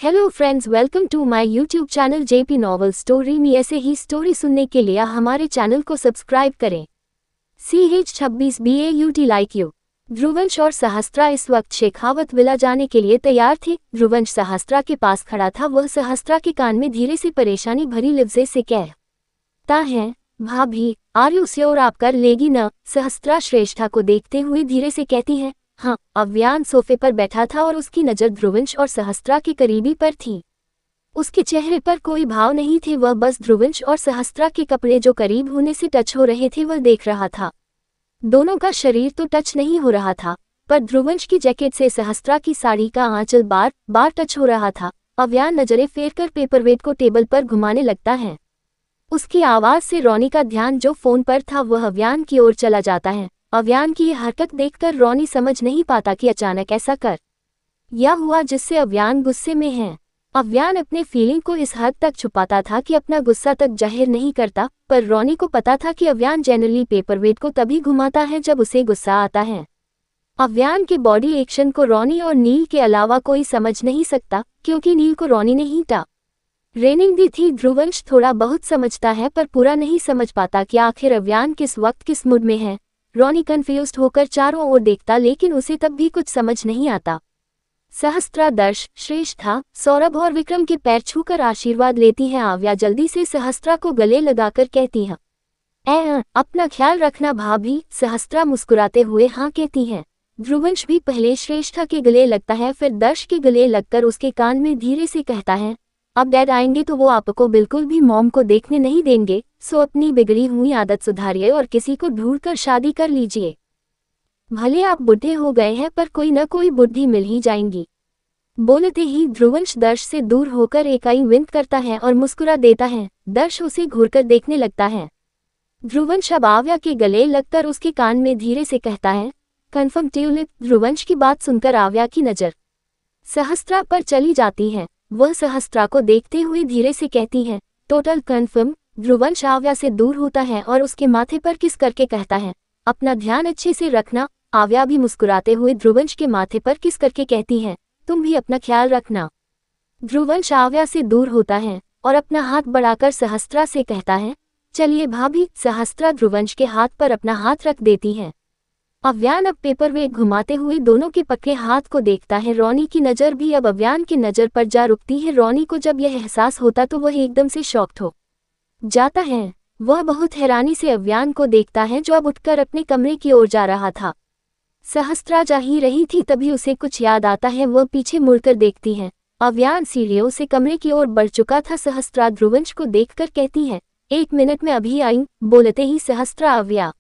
Hello friends, welcome to my YouTube channel JP novel story में। ऐसे ही story सुनने के लिए हमारे चैनल को सब्सक्राइब करें। CH26BAUT like you. ध्रुवंश और सहस्त्रा इस वक्त शेखावत विला जाने के लिए तैयार थे। ध्रुवंश सहस्त्रा के पास खड़ा था। वह सहस्त्रा के कान में धीरे से परेशानी भरी लफ्ज़े से कहता है, भाभी आर यू श्योर आप कर लेगी न? सहस्त्रा श्रेष्ठा को देखते हुए धीरे से कहती है, हाँ। अव्यान सोफे पर बैठा था और उसकी नज़र ध्रुवंश और सहस्त्रा के करीबी पर थी। उसके चेहरे पर कोई भाव नहीं थे, वह बस ध्रुवंश और सहस्त्रा के कपड़े जो करीब होने से टच हो रहे थे वह देख रहा था। दोनों का शरीर तो टच नहीं हो रहा था, पर ध्रुवंश की जैकेट से सहस्त्रा की साड़ी का आंचल बार बार टच हो रहा था। अव्यान नजरें फेरकर पेपरवेट को टेबल पर घुमाने लगता है। उसकी आवाज़ से रोनी का ध्यान जो फोन पर था वह अव्यान की ओर चला जाता है। अव्यान की यह हरकत देखकर रोनी समझ नहीं पाता कि अचानक ऐसा कर या हुआ जिससे अव्यान गुस्से में है। अव्यान अपने फीलिंग को इस हद तक छुपाता था कि अपना गुस्सा तक जाहिर नहीं करता, पर रोनी को पता था कि अव्यान जनरली पेपरवेट को तभी घुमाता है जब उसे गुस्सा आता है। अव्यान के बॉडी एक्शन को रोनी और नील के अलावा कोई समझ नहीं सकता, क्योंकि नील को रोनी ने ही ट्रेनिंग दी थी। ध्रुवंश थोड़ा बहुत समझता है पर पूरा नहीं समझ पाता कि आखिर अव्यान किस वक्त किस मूड में है। रोनी कंफ्यूज्ड होकर चारों ओर देखता, लेकिन उसे तब भी कुछ समझ नहीं आता। सहस्त्रा, दर्श, श्रेष्ठा, सौरभ और विक्रम के पैर छूकर आशीर्वाद लेती हैं। आव्या जल्दी से सहस्त्रा को गले लगाकर कहती है, अपना ख्याल रखना भाभी। सहस्त्रा मुस्कुराते हुए हाँ कहती है। ध्रुवंश भी पहले श्रेष्ठा के गले लगता है, फिर दर्श के गले लगकर उसके कान में धीरे से कहता है, अब डैड आएंगे तो वो आपको बिल्कुल भी मॉम को देखने नहीं देंगे, सो अपनी बिगड़ी हुई आदत सुधारिए और किसी को ढूंढकर शादी कर लीजिए। भले आप बुढ़े हो गए हैं पर कोई न कोई बुद्धि मिल ही जाएंगी। बोलते ही ध्रुवंश दर्श से दूर होकर एकाई विंक करता है और मुस्कुरा देता है। दर्श उसे घूरकर देखने लगता है। ध्रुवंश अब आव्या के गले लगकर उसके कान में धीरे से कहता है, कन्फर्म ट्यूलिप। ध्रुवंश की बात सुनकर आव्या की नज़र सहस्त्रा पर चली जाती है। वह सहस्त्रा को देखते हुए धीरे से कहती है, टोटल कन्फर्म। ध्रुवंश आव्या से दूर होता है और उसके माथे पर किस करके कहता है, अपना ध्यान अच्छे से रखना। आव्या भी मुस्कुराते हुए ध्रुवंश के माथे पर किस करके कहती है, तुम भी अपना ख्याल रखना। ध्रुवंश आव्या से दूर होता है और अपना हाथ बढ़ाकर सहस्त्रा से कहता है, चलिए भाभी। सहस्त्रा ध्रुवंश के हाथ पर अपना हाथ रख देती है। अव्यान अब पेपरवेट घुमाते हुए दोनों के पक्के हाथ को देखता है। रोनी की नज़र भी अब अव्यान की नज़र पर जा रुकती है। रोनी को जब यह एहसास होता तो वह एकदम से शॉक्ड हो जाता है। वह बहुत हैरानी से अव्यान को देखता है जो अब उठकर अपने कमरे की ओर जा रहा था। सहस्त्रा जा ही रही थी, तभी उसे कुछ याद आता है। वह पीछे मुड़कर देखती है। अव्यान सीढ़ियों से कमरे की ओर बढ़ चुका था। सहस्त्रा ध्रुवंश को देखकर कहती है, 1 मिनट में अभी आई। बोलते ही सहस्त्रा अव्या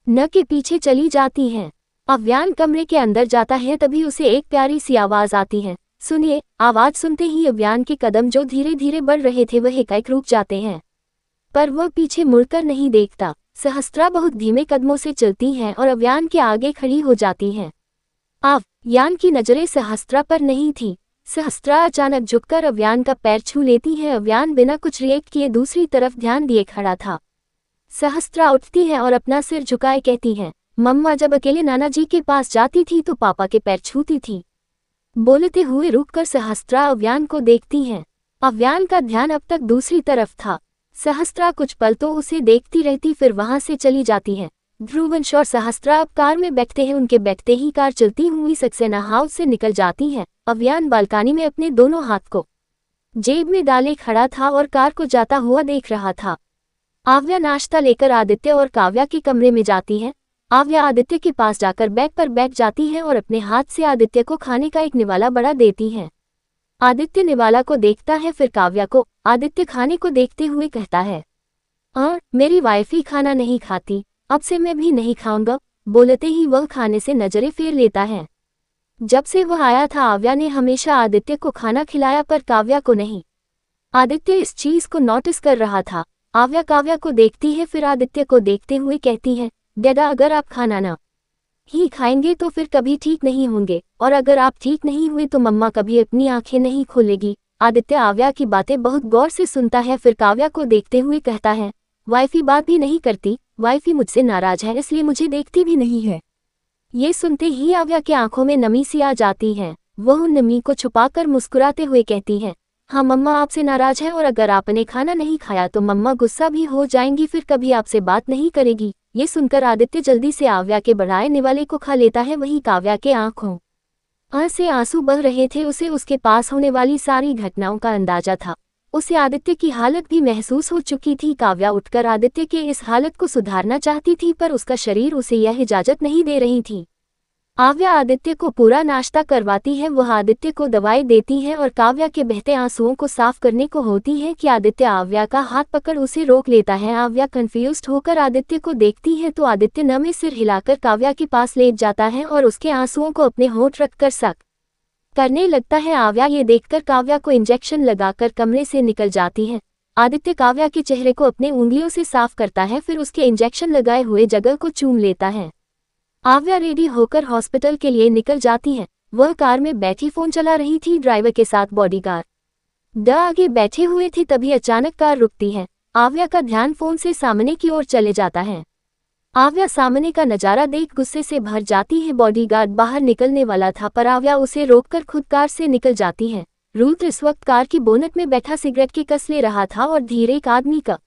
न के पीछे चली जाती है। अव्यान कमरे के अंदर जाता है, तभी उसे एक प्यारी सी आवाज आती है, सुनिए। आवाज सुनते ही अव्यान के कदम जो धीरे धीरे बढ़ रहे थे वह एकाएक रुक जाते हैं, पर वह पीछे मुड़कर नहीं देखता। सहस्त्रा बहुत धीमे कदमों से चलती है और अव्यान के आगे खड़ी हो जाती है। अव्यान की नजरें सहस्त्रा पर नहीं थी। सहस्त्रा अचानक झुककर अव्यान का पैर छू लेती है। अव्यान बिना कुछ रिएक्ट किए दूसरी तरफ ध्यान दिए खड़ा था। सहस्त्रा उठती है और अपना सिर झुकाए कहती है, मम्मा जब अकेले नाना जी के पास जाती थी तो पापा के पैर छूती थी। बोलते हुए रुककर सहस्त्रा अव्यान को देखती है। अव्यान का ध्यान अब तक दूसरी तरफ था। सहस्त्रा कुछ पल तो उसे देखती रहती, फिर वहां से चली जाती है। ध्रुवंश और सहस्त्रा अब कार में बैठते हैं। उनके बैठते ही कार चलती हुई सक्सेना हाउस से निकल जाती है। अव्यान बालकनी में अपने दोनों हाथ को जेब में डाले खड़ा था और कार को जाता हुआ देख रहा था। आव्या नाश्ता लेकर आदित्य और काव्या के कमरे में जाती है। आव्या आदित्य के पास जाकर बैग पर बैठ जाती है और अपने हाथ से आदित्य को खाने का एक निवाला बड़ा देती है। आदित्य निवाला को देखता है, फिर काव्या को। आदित्य खाने को देखते हुए कहता है, मेरी वाइफ ही खाना नहीं खाती, अब से मैं भी नहीं खाऊंगा। बोलते ही वह खाने से नजरें फेर लेता है। जब से वह आया था आव्या ने हमेशा आदित्य को खाना खिलाया, पर काव्या को नहीं। आदित्य इस चीज को नोटिस कर रहा था। आव्या काव्या को देखती है, फिर आदित्य को देखते हुए कहती है, डैडा अगर आप खाना ना ही खाएंगे तो फिर कभी ठीक नहीं होंगे, और अगर आप ठीक नहीं हुए तो मम्मा कभी अपनी आंखें नहीं खोलेगी। आदित्य आव्या की बातें बहुत गौर से सुनता है, फिर काव्या को देखते हुए कहता है, वाइफी बात भी नहीं करती, वाइफी मुझसे नाराज है इसलिए मुझे देखती भी नहीं है। ये सुनते ही आव्या की आंखों में नमी सी आ जाती है। वह उन नमी को छुपाकर मुस्कुराते हुए कहती है, हाँ मम्मा आपसे नाराज है और अगर आपने खाना नहीं खाया तो मम्मा गुस्सा भी हो जाएंगी, फिर कभी आपसे बात नहीं करेगी। ये सुनकर आदित्य जल्दी से आव्या के बढ़ाए निवाले को खा लेता है। वहीं काव्या के आंखों से आंसू बह रहे थे। उसे उसके पास होने वाली सारी घटनाओं का अंदाजा था। उसे आदित्य की हालत भी महसूस हो चुकी थी। काव्या उठकर आदित्य के इस हालत को सुधारना चाहती थी, पर उसका शरीर उसे यह इजाजत नहीं दे रही थी। आव्या आदित्य को पूरा नाश्ता करवाती है। वह आदित्य को दवाई देती है और काव्या के बहते आंसुओं को साफ करने को होती है कि आदित्य आव्या का हाथ पकड़ उसे रोक लेता है। आव्या कंफ्यूज्ड होकर आदित्य को देखती है तो आदित्य नमे सिर हिलाकर काव्या के पास लेट जाता है और उसके आंसुओं को अपने होंठ रखकर सक करने लगता है। आव्या ये देखकर काव्या को इंजेक्शन लगाकर कमरे से निकल जाती है। आदित्य काव्या के चेहरे को अपने उंगलियों से साफ करता है, फिर उसके इंजेक्शन लगाए हुए जगह को चूम लेता है। आव्या रेडी होकर हॉस्पिटल के लिए निकल जाती है। वह कार में बैठी फोन चला रही थी। ड्राइवर के साथ बॉडीगार्ड आगे बैठे हुए थे। तभी अचानक कार रुकती है। आव्या का ध्यान फोन से सामने की ओर चले जाता है। आव्या सामने का नजारा देख गुस्से से भर जाती है। बॉडीगार्ड बाहर निकलने वाला था पर आव्या उसे रोककर खुद कार से निकल जाती है। रुद्र इस वक्त कार की बोनट में बैठा सिगरेट के कस ले रहा था और धीरे एक आदमी का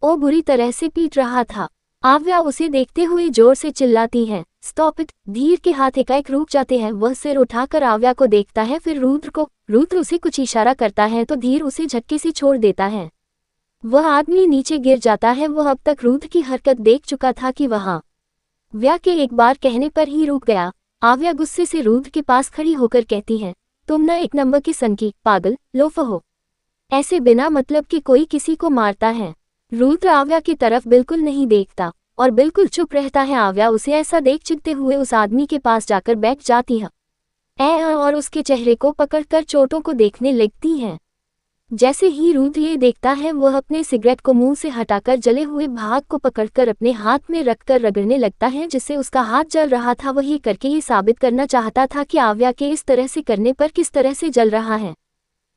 बुरी तरह से पीट रहा था। आव्या उसे देखते हुए जोर से चिल्लाती है, स्टॉप इट। धीर के हाथ एकाएक रुक जाते हैं। वह सिर उठाकर आव्या को देखता है, फिर रुद्र को। रुद्र उसे कुछ इशारा करता है तो धीर उसे झटके से छोड़ देता है। वह आदमी नीचे गिर जाता है। वह अब तक रुद्र की हरकत देख चुका था कि वहां व्या के एक बार कहने पर ही रुक गया। आव्या गुस्से से रुद्र के पास खड़ी होकर कहती है, तुम न एक नंबर की सनकी पागल लोफर हो। ऐसे बिना मतलब कि कोई किसी को मारता है। रुद्र आव्या की तरफ बिल्कुल नहीं देखता और बिल्कुल चुप रहता है। आव्या उसे ऐसा देख चिढ़ते हुए उस आदमी के पास जाकर बैठ जाती है और उसके चेहरे को पकड़कर चोटों को देखने लगती है। जैसे ही रुद्र ये देखता है वह अपने सिगरेट को मुंह से हटाकर जले हुए भाग को पकड़कर अपने हाथ में रखकर रगड़ने लगता है, जिससे उसका हाथ जल रहा था। वह ये करके ये साबित करना चाहता था कि आव्या के इस तरह से करने पर किस तरह से जल रहा है।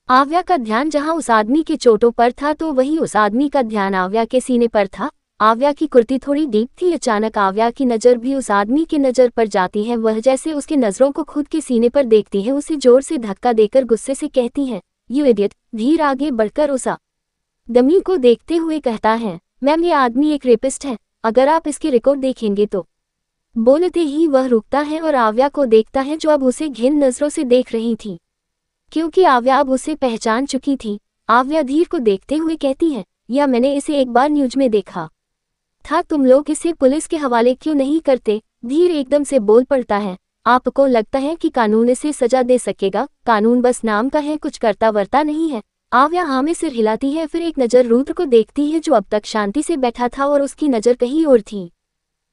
आव्या का ध्यान जहां उस आदमी के चोटों पर था तो वहीं उस आदमी का ध्यान आव्या के सीने पर था। आव्या की कुर्ती थोड़ी डीप थी। अचानक आव्या की नज़र भी उस आदमी की नज़र पर जाती है। वह जैसे उसकी नज़रों को खुद के सीने पर देखती है, उसे जोर से धक्का देकर गुस्से से कहती है, यू इडियट। धीर आगे बढ़कर उस आदमी को देखते हुए कहता है, मैम ये आदमी एक रेपिस्ट है, अगर आप इसके रिकॉर्ड देखेंगे तो। बोलते ही वह रुकता है और आव्या को देखता है जो अब उसे घिन नज़रों से देख रही थी, क्योंकि आव्या अब उसे पहचान चुकी थी। आव्या धीर को देखते हुए कहती है, या मैंने इसे एक बार न्यूज में देखा था, तुम लोग इसे पुलिस के हवाले क्यों नहीं करते। धीर एकदम से बोल पड़ता है, आपको लगता है कि कानून इसे सजा दे सकेगा? कानून बस नाम का है, कुछ करता वर्ता नहीं है। आव्या हाँ में सिर हिलाती है, फिर एक नज़र रुद्र को देखती है जो अब तक शांति से बैठा था और उसकी नज़र कहीं और थी।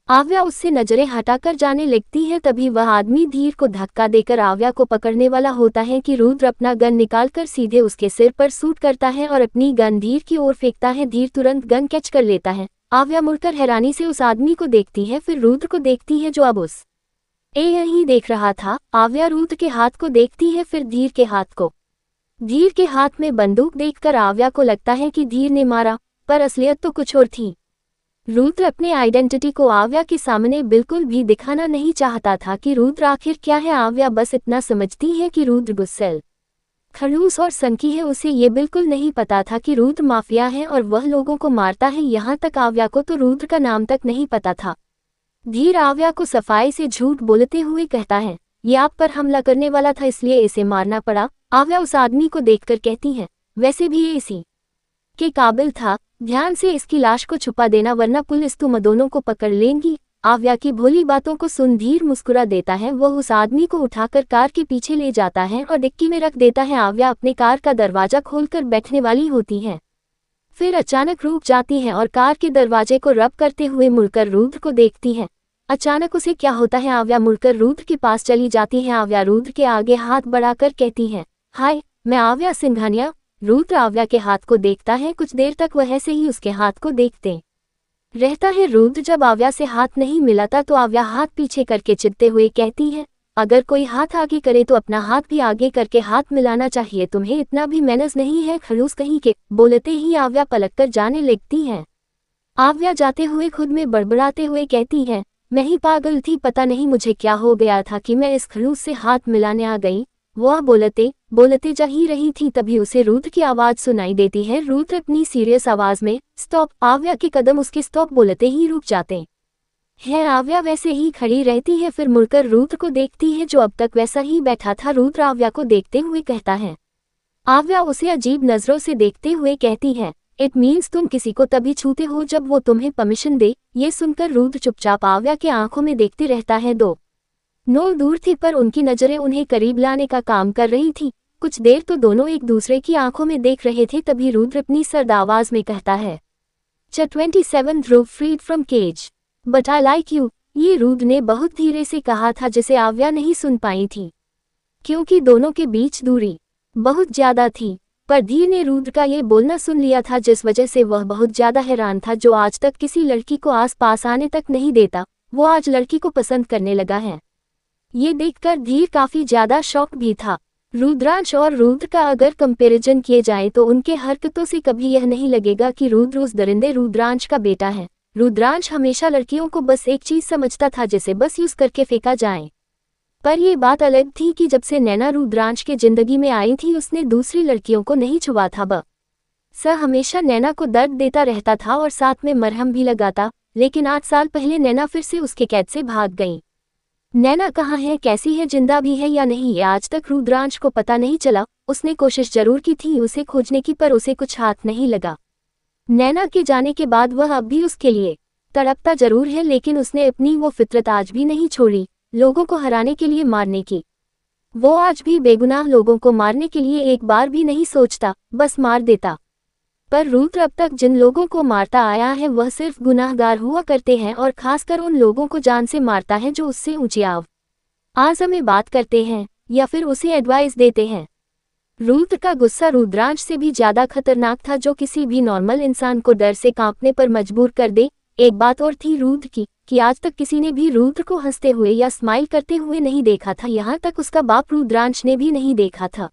आव्या उससे नजरें हटाकर जाने लगती है। तभी वह आदमी धीर को धक्का देकर आव्या को पकड़ने वाला होता है कि रुद्र अपना गन निकालकर सीधे उसके सिर पर शूट करता है और अपनी गन धीर की ओर फेंकता है। धीर तुरंत गन कैच कर लेता है। आव्या मुड़कर हैरानी से उस आदमी को देखती है, फिर रुद्र को देखती है जो अब उस यही देख रहा था। आव्या रुद्र के हाथ को देखती है, फिर धीर के हाथ को। धीर के हाथ में बंदूक देखकर आव्या को लगता है कि धीर ने मारा, पर असलियत तो कुछ और थी। रुद्र अपने आइडेंटिटी को आव्या के सामने बिल्कुल भी दिखाना नहीं चाहता था कि रुद्र आखिर क्या है। आव्या बस इतना समझती है कि रुद्र गुस्सेल, खड़ूस और सनकी है। उसे ये बिल्कुल नहीं पता था कि रुद्र माफिया है और वह लोगों को मारता है। यहाँ तक आव्या को तो रुद्र का नाम तक नहीं पता था। धीर आव्या को सफाई से झूठ बोलते हुए कहता है, ये आप पर हमला करने वाला था इसलिए इसे मारना पड़ा। आव्या उस आदमी को देखकर कहती है, वैसे भी ये इसी के काबिल था, ध्यान से इसकी लाश को छुपा देना वरना पुलिस तुम दोनों को पकड़ लेंगी। आव्या की भोली बातों को सुन धीर मुस्कुरा देता है। वह उस आदमी को उठाकर कार के पीछे ले जाता है और डिक्की में रख देता है। आव्या अपने कार का दरवाजा खोलकर बैठने वाली होती है, फिर अचानक रुक जाती है और कार के दरवाजे को रब करते हुए मुड़कर रुद्र को देखती है। अचानक उसे क्या होता है, आव्या मुड़कर रुद्र के पास चली जाती है। आव्या रुद्र के आगे हाथ बढ़ाकर कहती है, हाय मैं आव्या सिंघानिया। रुद्र आव्या के हाथ को देखता है। कुछ देर तक वह ऐसे ही उसके हाथ को देखते रहता है। रुद्र जब आव्या से हाथ नहीं मिलाता तो आव्या हाथ पीछे करके चिढ़ते हुए कहती है, अगर कोई हाथ आगे करे तो अपना हाथ भी आगे करके हाथ मिलाना चाहिए, तुम्हें इतना भी मैनर्स नहीं है खड़ूस कहीं के। बोलते ही आव्या पलटकर जाने लगती है। आव्या जाते हुए खुद में बड़बड़ाते हुए कहती है, मैं ही पागल थी, पता नहीं मुझे क्या हो गया था कि मैं इस खड़ूस से हाथ मिलाने आ गई। वह बोलते बोलते जा ही रही थी, तभी उसे रुद्र की आवाज सुनाई देती है। रुद्र अपनी सीरियस आवाज में, स्टॉप। आव्या के कदम उसके स्टॉप बोलते ही रुक जाते हैं। आव्या वैसे ही खड़ी रहती है, फिर मुड़कर रुद्र को देखती है जो अब तक वैसा ही बैठा था। रुद्र आव्या को देखते हुए कहता है। आव्या उसे अजीब नजरों से देखते हुए कहती है, इट मीन्स तुम किसी को तभी छूते हो जब वो तुम्हें परमिशन दे। ये सुनकर रुद्र चुपचाप आव्या के आंखों में देखते रहता है। 2 दूर थी पर उनकी नजरें उन्हें करीब लाने का काम कर रही थी। कुछ देर तो दोनों एक दूसरे की आंखों में देख रहे थे, तभी रुद्र अपनी सर्द आवाज में कहता है, 27 Dhruv freed from cage but I like you. ये रुद्र ने बहुत धीरे से कहा था, जिसे आव्या नहीं सुन पाई थी क्योंकि दोनों के बीच दूरी बहुत ज्यादा थी। पर धीर ने रुद्र का ये बोलना सुन लिया था, जिस वजह से वह बहुत ज्यादा हैरान था। जो आज तक किसी लड़की को आस पास आने तक नहीं देता, वो आज लड़की को पसंद करने लगा है। ये देखकर धीर काफी ज्यादा शॉक भी था। रुद्रांश और रुद्र का अगर कंपैरिजन किए जाए तो उनके हरकतों से कभी यह नहीं लगेगा कि रुद्र उस दरिंदे रुद्रांश का बेटा है। रुद्रांश हमेशा लड़कियों को बस एक चीज समझता था, जिसे बस यूज करके फेंका जाए। पर यह बात अलग थी कि जब से नैना रुद्रांश के जिंदगी में आई थी, उसने दूसरी लड़कियों को नहीं छुआ था। बस हमेशा नैना को दर्द देता रहता था और साथ में मरहम भी लगाता। लेकिन 8 साल पहले नैना फिर से उसके कैद से भाग गई। नैना कहाँ है, कैसी है, जिंदा भी है या नहीं, ये आज तक रुद्रांश को पता नहीं चला। उसने कोशिश जरूर की थी उसे खोजने की, पर उसे कुछ हाथ नहीं लगा। नैना के जाने के बाद वह अब भी उसके लिए तड़पता जरूर है, लेकिन उसने अपनी वो फितरत आज भी नहीं छोड़ी, लोगों को हराने के लिए मारने की। वो आज भी बेगुनाह लोगों को मारने के लिए एक बार भी नहीं सोचता, बस मार देता। पर रुद्र अब तक जिन लोगों को मारता आया है वह सिर्फ गुनाहगार हुआ करते हैं, और खासकर उन लोगों को जान से मारता है जो उससे ऊंची आवाज में बात करते हैं या फिर उसे एडवाइस देते हैं। रुद्र का गुस्सा रुद्रांश से भी ज्यादा खतरनाक था, जो किसी भी नॉर्मल इंसान को डर से कांपने पर मजबूर कर दे। एक बात और थी रुद्र की कि आज तक किसी ने भी रुद्र को हंसते हुए या स्माइल करते हुए नहीं देखा था, यहाँ तक उसका बाप रुद्रांश ने भी नहीं देखा था।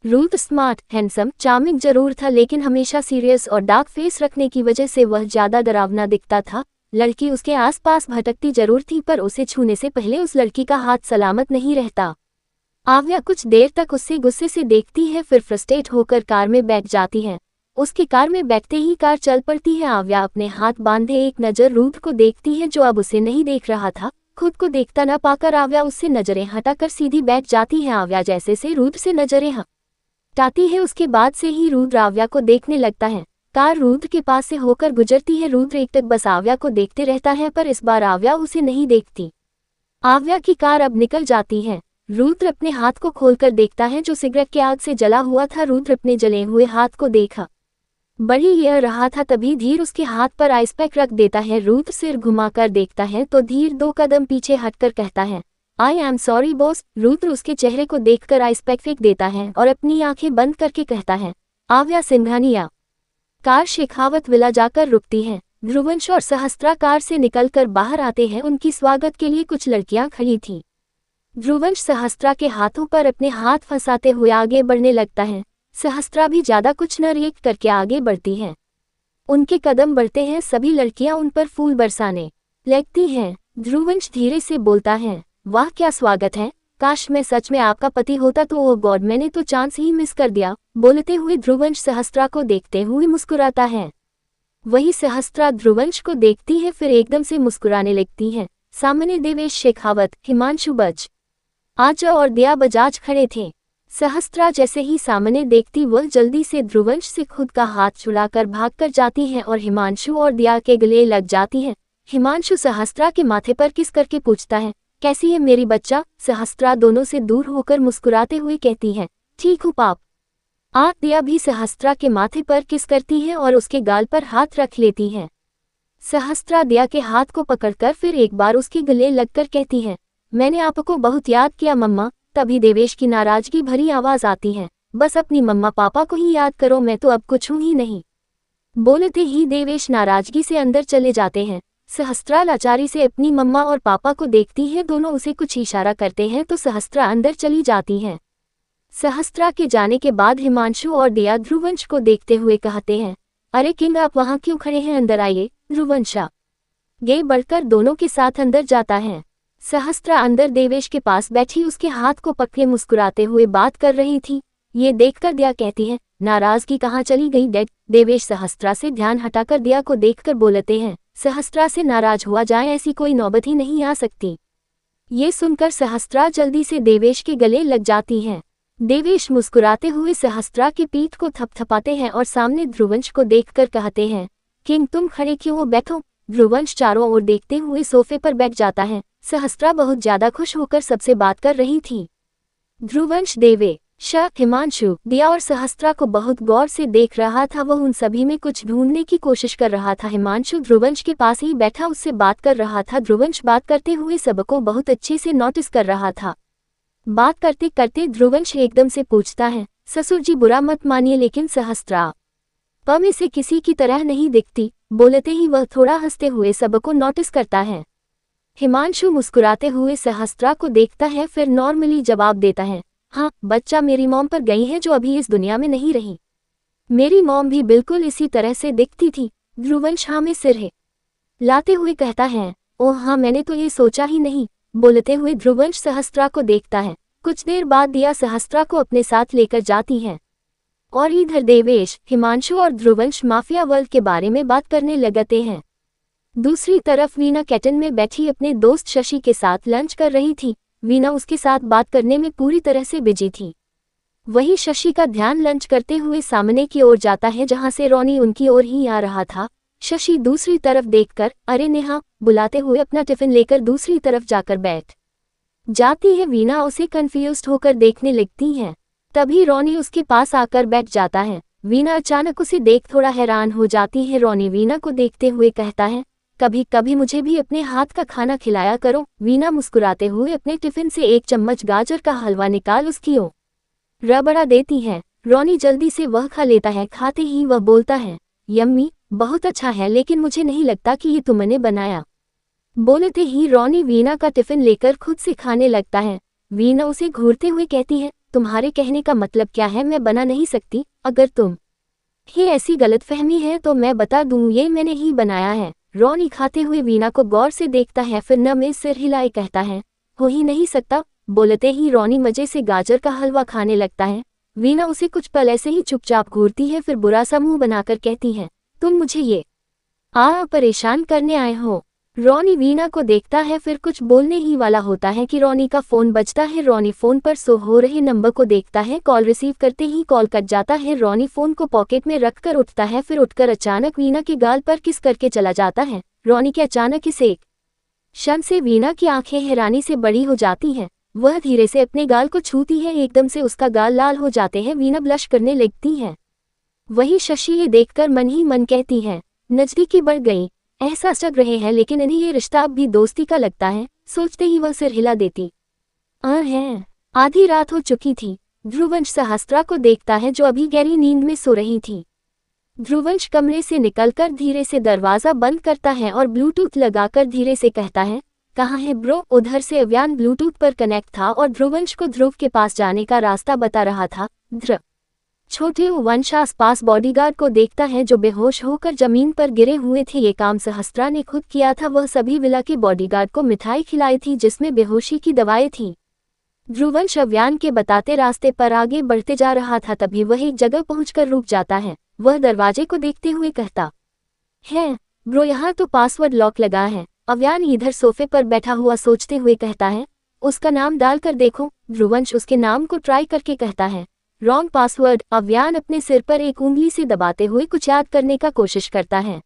रुद्र स्मार्ट, हैंडसम, चार्मिंग जरूर था, लेकिन हमेशा सीरियस और डार्क फेस रखने की वजह से वह ज्यादा डरावना दिखता था। लड़की उसके आसपास भटकती जरूर थी, पर उसे छूने से पहले उस लड़की का हाथ सलामत नहीं रहता। आव्या कुछ देर तक उससे गुस्से से देखती है, फिर फ्रस्ट्रेट होकर कार में बैठ जाती है। उसकी कार में बैठते ही कार चल पड़ती है। आव्या अपने हाथ बांधे एक नजर रुद्र को देखती है, जो अब उसे नहीं देख रहा था। खुद को देखता न पाकर आव्या उससे नजरें हटाकर सीधी बैठ जाती है। आव्या जैसे से रुद्र से नजरें हटाती है, उसके बाद से ही रुद्र आव्या को देखने लगता है। कार रुद्र के पास से होकर गुजरती है। रुद्र एक तक बस आव्या को देखते रहता है, पर इस बार आव्या उसे नहीं देखती। आव्या की कार अब निकल जाती है। रुद्र अपने हाथ को खोलकर देखता है, जो सिगरेट के आग से जला हुआ था। रुद्र अपने जले हुए हाथ को देखा बड़ी यह रहा था, तभी धीर उसके हाथ पर आइस पैक रख देता है। रुद्र सिर घुमाकर देखता है तो धीर 2 कदम पीछे हटकर कहता है, I am sorry boss. Rudra उसके चेहरे को देखकर आइस पैक फेंक देता है और अपनी आंखें बंद करके कहता है, आव्या सिंघानिया। कार शेखावत विला जाकर रुकती है। ध्रुवंश और सहस्त्रा कार से निकलकर बाहर आते हैं। उनकी स्वागत के लिए कुछ लड़कियां खड़ी थीं। ध्रुवंश सहस्त्रा के हाथों पर अपने हाथ फंसाते हुए आगे बढ़ने लगता है। सहस्त्रा भी ज्यादा कुछ न रिएक्ट करके आगे बढ़ती है। उनके कदम बढ़ते हैं, सभी लड़कियां उन पर फूल बरसाने लगती हैं। ध्रुवंश धीरे से बोलता है, वाह क्या स्वागत है, काश मैं सच में आपका पति होता तो। ओ गॉड, मैंने तो चांस ही मिस कर दिया। बोलते हुए ध्रुवंश सहस्त्रा को देखते हुए मुस्कुराता है। वही सहस्त्रा ध्रुवंश को देखती है, फिर एकदम से मुस्कुराने लगती है। सामने देवेश शेखावत, हिमांशु बज आज और दिया बजाज खड़े थे। सहस्त्रा जैसे ही सामने देखती वह जल्दी से ध्रुवंश से खुद का हाथ छुड़ाकर भागकर जाती है और हिमांशु और दिया के गले लग जाती है। हिमांशु सहस्त्रा के माथे पर किस करके पूछता है, कैसी है मेरी बच्चा। सहस्त्रा दोनों से दूर होकर मुस्कुराते हुए कहती है, ठीक हूँ पाप। दिया भी सहस्त्रा के माथे पर किस करती है और उसके गाल पर हाथ रख लेती है। सहस्त्रा दिया के हाथ को पकड़कर फिर एक बार उसके गले लगकर कहती है, मैंने आपको बहुत याद किया मम्मा। तभी देवेश की नाराजगी भरी आवाज आती है, बस अपनी मम्मा पापा को ही याद करो, मैं तो अब कुछ हूं ही नहीं। बोलते ही देवेश नाराजगी से अंदर चले जाते हैं। सहस्त्रा लाचारी से अपनी मम्मा और पापा को देखती है, दोनों उसे कुछ इशारा करते हैं तो सहस्त्रा अंदर चली जाती है। सहस्त्रा के जाने के बाद हिमांशु और दिया ध्रुवंश को देखते हुए कहते हैं, अरे किंग आप वहां क्यों खड़े हैं, अंदर आइए। ध्रुवंश आगे बढ़कर दोनों के साथ अंदर जाता है। सहस्त्रा अंदर देवेश के पास बैठी उसके हाथ को पकड़े मुस्कुराते हुए बात कर रही थी। ये देखकर दिया कहती है, नाराजगी कहाँ चली गई डैड। देवेश सहस्त्रा से ध्यान हटाकर दिया को देखकर बोलते हैं, सहस्त्रा से नाराज हुआ जाए ऐसी कोई नौबत ही नहीं आ सकती। ये सुनकर सहस्त्रा जल्दी से देवेश के गले लग जाती है। देवेश मुस्कुराते हुए सहस्त्रा की पीठ को थपथपाते हैं और सामने ध्रुवंश को देखकर कहते हैं, किंग तुम खड़े क्यों हो, बैठो। ध्रुवंश चारों ओर देखते हुए सोफे पर बैठ जाता है। सहस्त्रा बहुत ज्यादा खुश होकर सबसे बात कर रही थी। ध्रुवंश, देवेश, हिमांशु, दिया और सहस्त्रा को बहुत गौर से देख रहा था। वह उन सभी में कुछ ढूंढने की कोशिश कर रहा था। हिमांशु ध्रुवंश के पास ही बैठा उससे बात कर रहा था। ध्रुवंश बात करते हुए सबको बहुत अच्छे से नोटिस कर रहा था। बात करते करते ध्रुवंश एकदम से पूछता है, ससुर जी बुरा मत मानिए लेकिन सहस्त्रा में से किसी की तरह नहीं दिखती। बोलते ही वह थोड़ा हंसते हुए सबको नोटिस करता है। हिमांशु मुस्कुराते हुए सहस्त्रा को देखता है, फिर नॉर्मली जवाब देता है, हाँ बच्चा, मेरी मॉम पर गई है जो अभी इस दुनिया में नहीं रही। मेरी मॉम भी बिल्कुल इसी तरह से दिखती थी। ध्रुवंश हाँ में सिर लाते हुए कहता है, ओह हाँ मैंने तो ये सोचा ही नहीं। बोलते हुए ध्रुवंश सहस्त्रा को देखता है। कुछ देर बाद दिया सहस्त्रा को अपने साथ लेकर जाती है और इधर देवेश, हिमांशु और ध्रुवंश माफिया वर्ल्ड के बारे में बात करने लगते हैं। दूसरी तरफ वीना कैटन में बैठी अपने दोस्त शशि के साथ लंच कर रही थी। वीना उसके साथ बात करने में पूरी तरह से बिजी थी। वहीं शशि का ध्यान लंच करते हुए सामने की ओर जाता है जहां से रोनी उनकी ओर ही आ रहा था। शशि दूसरी तरफ देखकर अरे नेहा बुलाते हुए अपना टिफिन लेकर दूसरी तरफ जाकर बैठ जाती है। वीना उसे कंफ्यूज्ड होकर देखने लगती है। तभी रोनी उसके पास आकर बैठ जाता है। वीना अचानक उसे देख थोड़ा हैरान हो जाती है। रोनी वीना को देखते हुए कहता है, कभी कभी मुझे भी अपने हाथ का खाना खिलाया करो। वीना मुस्कुराते हुए अपने टिफिन से एक चम्मच गाजर का हलवा निकाल उसकी ओर रबड़ा देती है। रोनी जल्दी से वह खा लेता है। खाते ही वह बोलता है, यम्मी, बहुत अच्छा है लेकिन मुझे नहीं लगता कि ये तुमने बनाया। बोलते ही रोनी वीना का टिफिन लेकर खुद से खाने लगता है। वीना उसे घूरते हुए कहती है, तुम्हारे कहने का मतलब क्या है, मैं बना नहीं सकती। अगर तुम ही ऐसी गलतफहमी है तो मैं बता दूं, ये मैंने ही बनाया है। रोनी खाते हुए वीना को गौर से देखता है, फिर न में सिर हिलाए कहता है, हो ही नहीं सकता। बोलते ही रोनी मजे से गाजर का हलवा खाने लगता है। वीना उसे कुछ पल ऐसे ही चुपचाप घूरती है, फिर बुरा सा मुंह बनाकर कहती है, तुम मुझे ये परेशान करने आए हो। रोनी वीना को देखता है, फिर कुछ बोलने ही वाला होता है कि रोनी का फोन बजता है। रोनी फोन पर शो हो रहे नंबर को देखता है। कॉल रिसीव करते ही कॉल कट जाता है। रोनी फोन को पॉकेट में रखकर उठता है, फिर उठकर अचानक वीना के गाल पर किस करके चला जाता है। रोनी के अचानक इस एक क्षण से वीना की आंखें हैरानी से बड़ी हो जाती हैं। वह धीरे से अपने गाल को छूती है, एकदम से उसका गाल लाल हो जाते हैं। वीना ब्लश करने लगती है। वही शशि ये देखकर मन ही मन कहती है, नजदीकी बढ़ गई। एहसास जग रहे हैं लेकिन इन्हें ये रिश्ता अब भी दोस्ती का लगता है। सोचते ही वह सिर हिला देती है। आधी रात हो चुकी थी। ध्रुवंश सहस्त्रा को देखता है जो अभी गहरी नींद में सो रही थी। ध्रुवंश कमरे से निकलकर धीरे से दरवाजा बंद करता है और ब्लूटूथ लगाकर धीरे से कहता है, कहाँ है ब्रो। उधर से अव्यान ब्लूटूथ पर कनेक्ट था और ध्रुवंश को ध्रुव के पास जाने का रास्ता बता रहा था। छोटे वंश आसपास बॉडीगार्ड को देखता है जो बेहोश होकर जमीन पर गिरे हुए थे। ये काम सहस्त्रा ने खुद किया था। वह सभी विला के बॉडीगार्ड को मिठाई खिलाई थी जिसमें बेहोशी की दवाएं थी। ध्रुवंश अव्यान के बताते रास्ते पर आगे बढ़ते जा रहा था, तभी वह एक जगह पहुंचकर रुक जाता है। वह दरवाजे को देखते हुए कहता है, ब्रो यहाँ तो पासवर्ड लॉक लगा है। अव्यान इधर सोफे पर बैठा हुआ सोचते हुए कहता है, उसका नाम डालकर देखो। ध्रुवंश उसके नाम को ट्राई करके कहता है, रॉन्ग पासवर्ड। अव्यान अपने सिर पर एक उंगली से दबाते हुए कुछ याद करने का कोशिश करता है।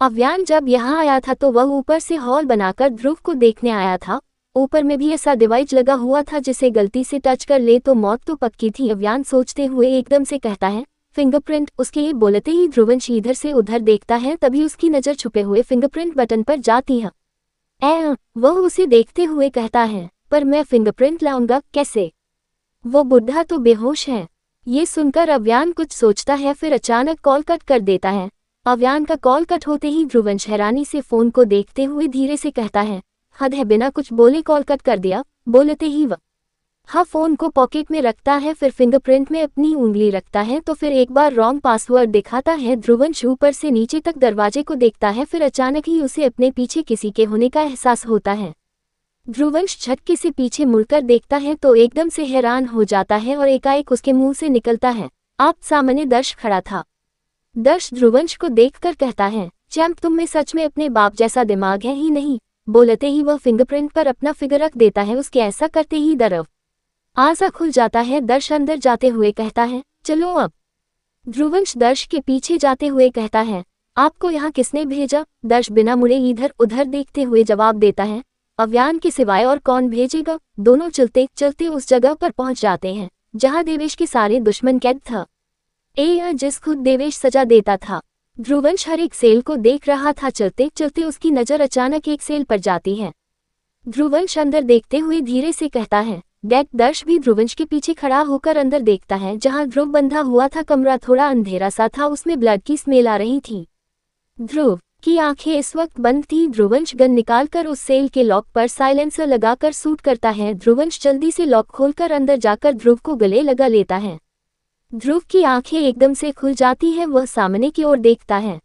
अव्यान जब यहाँ आया था तो वह ऊपर से हॉल बनाकर ध्रुव को देखने आया था। ऊपर में भी ऐसा डिवाइस लगा हुआ था जिसे गलती से टच कर ले तो मौत तो पक्की थी। अव्यान सोचते हुए एकदम से कहता है, फिंगरप्रिंट। उसके ये बोलते ही ध्रुवंश इधर से उधर देखता है, तभी उसकी नज़र छुपे हुए फिंगरप्रिंट बटन पर जाती है। वह उसे देखते हुए कहता है, पर मैं फिंगरप्रिंट लाऊंगा कैसे? वो बुढ़ा तो बेहोश है। ये सुनकर अव्यान कुछ सोचता है, फिर अचानक कॉल कट कर देता है। अव्यान का कॉल कट होते ही ध्रुवंश हैरानी से फोन को देखते हुए धीरे से कहता है, हद है, बिना कुछ बोले कॉल कट कर दिया। बोलते ही वह फोन को पॉकेट में रखता है, फिर फिंगरप्रिंट में अपनी उंगली रखता है तो फिर एक बार रॉन्ग पासवर्ड दिखाता है। ध्रुवंश ऊपर से नीचे तक दरवाजे को देखता है, फिर अचानक ही उसे अपने पीछे किसी के होने का एहसास होता है। ध्रुवंश झटके से पीछे मुड़कर देखता है तो एकदम से हैरान हो जाता है और एकाएक उसके मुंह से निकलता है, आप सामने दर्श खड़ा था। दर्श ध्रुवंश को देखकर कहता है, चैंप तुम में सच में अपने बाप जैसा दिमाग है ही नहीं। बोलते ही वह फिंगरप्रिंट पर अपना फिगर रख देता है। उसके ऐसा करते ही दरवाजा खुल जाता है। दर्श अंदर जाते हुए कहता है, चलो अब। ध्रुवंश दर्श के पीछे जाते हुए कहता है, आपको यहाँ किसने भेजा? दर्श बिना मुड़े इधर उधर देखते हुए जवाब देता है, अव्यान के सिवाय और कौन भेजेगा। दोनों चलते चलते उस जगह पर पहुंच जाते हैं जहां देवेश के सारे दुश्मन कैद था। जिस खुद देवेश सजा देता था। ध्रुवंश हर एक सेल को देख रहा था। चलते चलते उसकी नजर अचानक एक सेल पर जाती है। ध्रुवंश अंदर देखते हुए धीरे से कहता है, डैड। दर्श भी ध्रुवंश के पीछे खड़ा होकर अंदर देखता है जहां ध्रुव बंधा हुआ था। कमरा थोड़ा अंधेरा सा था, उसमें ब्लड की स्मेल आ रही थी। ध्रुव की आंखें इस वक्त बंद थी। ध्रुवंश गन निकालकर उस सेल के लॉक पर साइलेंसर लगाकर शूट करता है। ध्रुवंश जल्दी से लॉक खोलकर अंदर जाकर ध्रुव को गले लगा लेता है। ध्रुव की आंखें एकदम से खुल जाती हैं। वह सामने की ओर देखता है।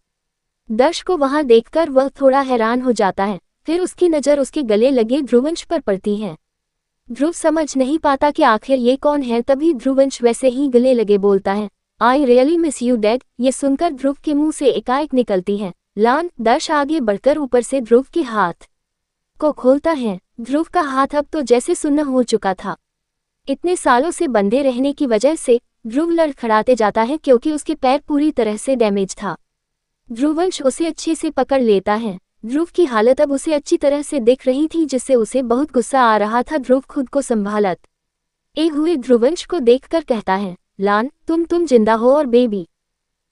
दर्श को वहां देखकर वह थोड़ा हैरान हो जाता है। फिर उसकी नज़र उसके गले लगे ध्रुवंश पर पड़ती है। ध्रुव समझ नहीं पाता कि आखिर ये कौन है। तभी ध्रुवंश वैसे ही गले लगे बोलता है, I really miss you dad. ये सुनकर ध्रुव के मुंह से एकाएक निकलती है, लान। दर्श आगे बढ़कर ऊपर से ध्रुव के हाथ को खोलता है। ध्रुव का हाथ अब तो जैसे सुन्न हो चुका था। इतने सालों से बंधे रहने की वजह से ध्रुव लड़खड़ाते जाता है क्योंकि उसके पैर पूरी तरह से डैमेज था। ध्रुवंश उसे अच्छे से पकड़ लेता है। ध्रुव की हालत अब उसे अच्छी तरह से दिख रही थी जिससे उसे बहुत गुस्सा आ रहा था। ध्रुव खुद को संभालत हुए ध्रुवंश को देखकर कहता है, लान तुम जिंदा हो और बेबी।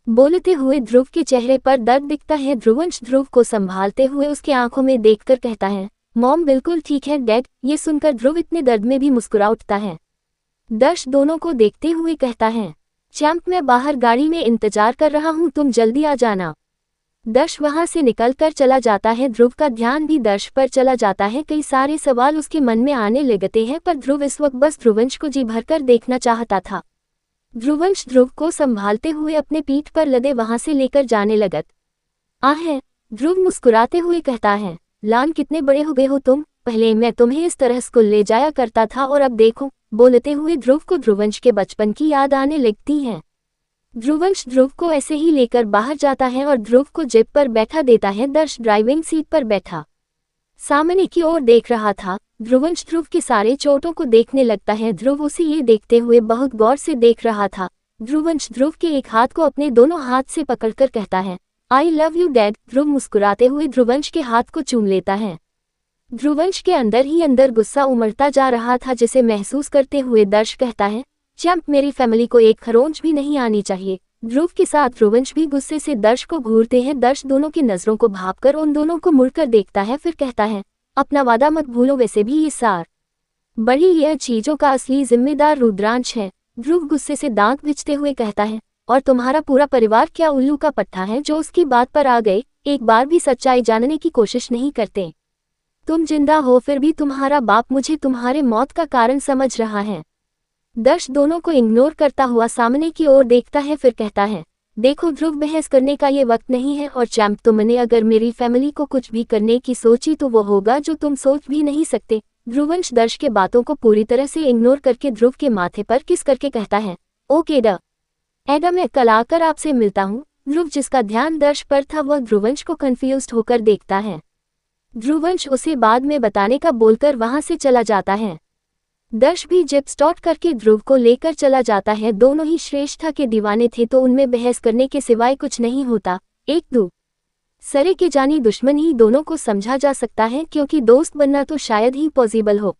बोलते हुए ध्रुव के चेहरे पर दर्द दिखता है। ध्रुवंश ध्रुव को संभालते हुए उसकी आंखों में देखकर कहता है, मॉम बिल्कुल ठीक है डैड। ये सुनकर ध्रुव इतने दर्द में भी मुस्कुरा उठता है। दर्श दोनों को देखते हुए कहता है, चैंप मैं बाहर गाड़ी में इंतजार कर रहा हूँ, तुम जल्दी आ जाना। दर्श वहां से निकलकर चला जाता है। ध्रुव का ध्यान भी दर्श पर चला जाता है। कई सारे सवाल उसके मन में आने लगते हैं पर ध्रुव इस वक्त बस ध्रुवंश को जी भरकर देखना चाहता था। ध्रुवंश ध्रुव को संभालते हुए अपने पीठ पर लदे वहां से लेकर जाने लगत है। ध्रुव मुस्कुराते हुए कहता है, लान कितने बड़े हो गए हो तुम। पहले मैं तुम्हें इस तरह स्कूल ले जाया करता था और अब देखो। बोलते हुए ध्रुव को ध्रुवंश के बचपन की याद आने लगती है। ध्रुवंश ध्रुव को ऐसे ही लेकर बाहर जाता है और ध्रुव को जिप पर बैठा देता है। दर्श ड्राइविंग सीट पर बैठा सामने की ओर देख रहा था। ध्रुवंश ध्रुव के सारे चोटों को देखने लगता है। ध्रुव उसे ये देखते हुए बहुत गौर से देख रहा था। ध्रुवंश ध्रुव के एक हाथ को अपने दोनों हाथ से पकड़कर कहता है, आई लव यू डैड। ध्रुव मुस्कुराते हुए ध्रुवंश के हाथ को चूम लेता है। ध्रुवंश के अंदर ही अंदर गुस्सा उमड़ता जा रहा था जिसे महसूस करते हुए दर्श कहता है, चैंप मेरी फैमिली को एक खरोंच भी नहीं आनी चाहिए। ध्रुव के साथ ध्रुवंश भी गुस्से से दर्श को घूरते हैं। दर्श दोनों की नजरों को भांपकर उन दोनों को मुड़कर देखता है, फिर कहता है, अपना वादा मत भूलो। वैसे भी ये सार बड़ी यह चीजों का असली जिम्मेदार रुद्रांश है। ध्रुव गुस्से से दांत बिचते हुए कहता है, और तुम्हारा पूरा परिवार क्या उल्लू का पट्टा है जो उसकी बात पर आ गए, एक बार भी सच्चाई जानने की कोशिश नहीं करते। तुम जिंदा हो फिर भी तुम्हारा बाप मुझे तुम्हारे मौत का कारण समझ रहा है। दर्श दोनों को इग्नोर करता हुआ सामने की ओर देखता है, फिर कहता है, देखो ध्रुव बहस करने का ये वक्त नहीं है। और चैंप तुमने अगर मेरी फैमिली को कुछ भी करने की सोची तो वो होगा जो तुम सोच भी नहीं सकते। ध्रुवंश दर्श के बातों को पूरी तरह से इग्नोर करके ध्रुव के माथे पर किस करके कहता है, ओके एडा मैं कल आकर आपसे मिलता हूँ। ध्रुव जिसका ध्यान दर्श पर था वह ध्रुवंश को कंफ्यूज्ड होकर देखता है। ध्रुवंश उसे बाद में बताने का बोलकर वहां से चला जाता है। दर्श भी जिप स्टार्ट करके ध्रुव को लेकर चला जाता है। दोनों ही श्रेष्ठा के दीवाने थे तो उनमें बहस करने के सिवाय कुछ नहीं होता। एक दूसरे के जानी दुश्मन ही दोनों को समझा जा सकता है, क्योंकि दोस्त बनना तो शायद ही पॉसिबल हो।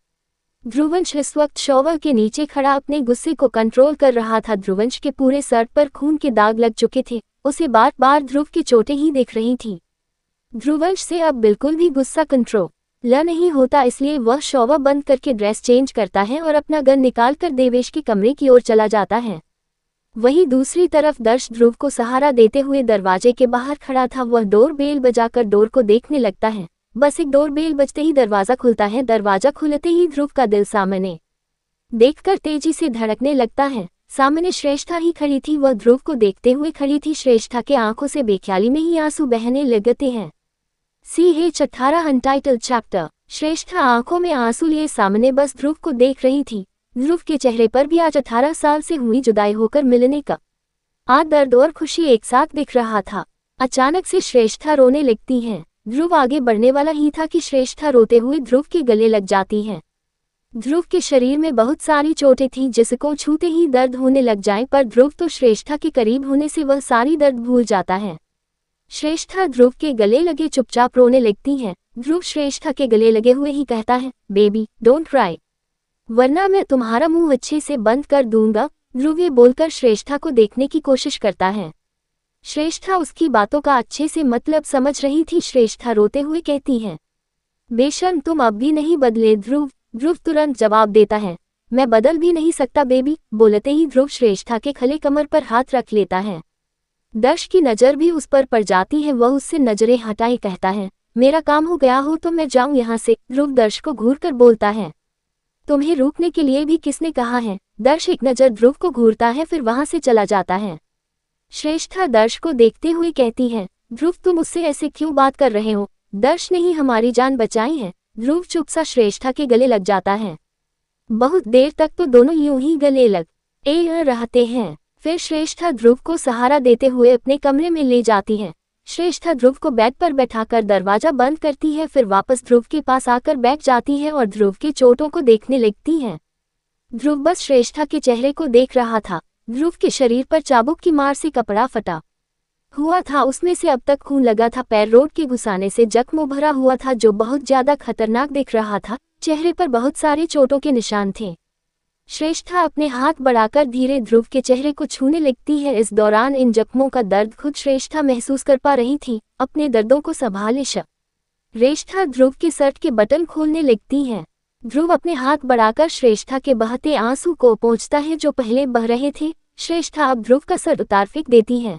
ध्रुवंश इस वक्त शॉवर के नीचे खड़ा अपने गुस्से को कंट्रोल कर रहा था। ध्रुवंश के पूरे सर पर खून के दाग लग चुके थे। उसे बार बार ध्रुव की चोटें ही दिख रही थी। ध्रुवंश से अब बिल्कुल भी गुस्सा कंट्रोल नहीं होता, इसलिए वह शॉवर बंद करके ड्रेस चेंज करता है और अपना गन निकालकर देवेश के कमरे की ओर चला जाता है। वहीं दूसरी तरफ दर्श ध्रुव को सहारा देते हुए दरवाजे के बाहर खड़ा था। वह डोर बेल बजाकर डोर को देखने लगता है। बस एक डोर बेल बजते ही दरवाजा खुलता है। दरवाजा खुलते ही ध्रुव का दिल सामने देखकर तेजी से धड़कने लगता है। सामने श्रेष्ठा ही खड़ी थी। वह ध्रुव को देखते हुए खड़ी थी। श्रेष्ठा के आंखों से बेख्याली में ही आंसू बहने लगते हैं। CH18 untitled chapter. श्रेष्ठा आंखों में आंसू लिए सामने बस ध्रुव को देख रही थी। ध्रुव के चेहरे पर भी आज 18 साल से हुई जुदाई होकर मिलने का दर्द और खुशी एक साथ दिख रहा था। अचानक से श्रेष्ठा रोने लगती है। ध्रुव आगे बढ़ने वाला ही था कि श्रेष्ठा रोते हुए ध्रुव के गले लग जाती है। ध्रुव के शरीर में बहुत सारी चोटें थीं जिसको छूते ही दर्द होने लग जाए, पर ध्रुव तो श्रेष्ठा के करीब होने से वह सारी दर्द भूल जाता है। श्रेष्ठा ध्रुव के गले लगे चुपचाप रोने लगती है। ध्रुव श्रेष्ठा के गले लगे हुए ही कहता है, बेबी डोंट क्राई, वरना मैं तुम्हारा मुंह अच्छे से बंद कर दूंगा। ध्रुव ये बोलकर श्रेष्ठा को देखने की कोशिश करता है। श्रेष्ठा उसकी बातों का अच्छे से मतलब समझ रही थी। श्रेष्ठा रोते हुए कहती है, बेशर्म तुम अब भी नहीं बदले ध्रुव। ध्रुव तुरंत जवाब देता है, मैं बदल भी नहीं सकता बेबी। बोलते ही ध्रुव श्रेष्ठा के खले कमर पर हाथ रख लेता है। दर्श की नज़र भी उस पर पड़ जाती है। वह उससे नजरें हटाए कहता है, मेरा काम हो गया हो तो मैं जाऊं यहाँ से। ध्रुव दर्श को घूरकर बोलता है, तुम्हें रोकने के लिए भी किसने कहा है। दर्श एक नज़र ध्रुव को घूरता है फिर वहां से चला जाता है। श्रेष्ठा दर्श को देखते हुए कहती है, ध्रुव तुम उससे ऐसे क्यों बात कर रहे हो। दर्श ने ही हमारी जान बचाई है। ध्रुव चुप सा श्रेष्ठा के गले लग जाता है। बहुत देर तक तो दोनों यूं ही गले लग रहते हैं। फिर श्रेष्ठा ध्रुव को सहारा देते हुए अपने कमरे में ले जाती है। श्रेष्ठा ध्रुव को बेड पर बैठाकर दरवाजा बंद करती है, फिर वापस ध्रुव के पास आकर बैठ जाती है और ध्रुव के चोटों को देखने लगती है। ध्रुव बस श्रेष्ठा के चेहरे को देख रहा था। ध्रुव के शरीर पर चाबुक की मार से कपड़ा फटा हुआ था, उसमें से अब तक खून लगा था। पैर रोड के घुसाने से जख्म भरा हुआ था जो बहुत ज्यादा खतरनाक दिख रहा था। चेहरे पर बहुत सारे चोटों के निशान थे। श्रेष्ठा अपने हाथ बढ़ाकर धीरे ध्रुव के चेहरे को छूने लगती है। इस दौरान इन जख्मों का दर्द खुद श्रेष्ठा महसूस कर पा रही थी। अपने दर्दों को संभाले श्रेष्ठा ध्रुव के शर्ट के बटन खोलने लगती है। ध्रुव अपने हाथ बढ़ाकर श्रेष्ठा के बहते आंसू को पोंछता है जो पहले बह रहे थे। श्रेष्ठा अब ध्रुव का शर्ट उतार फेंक देती है।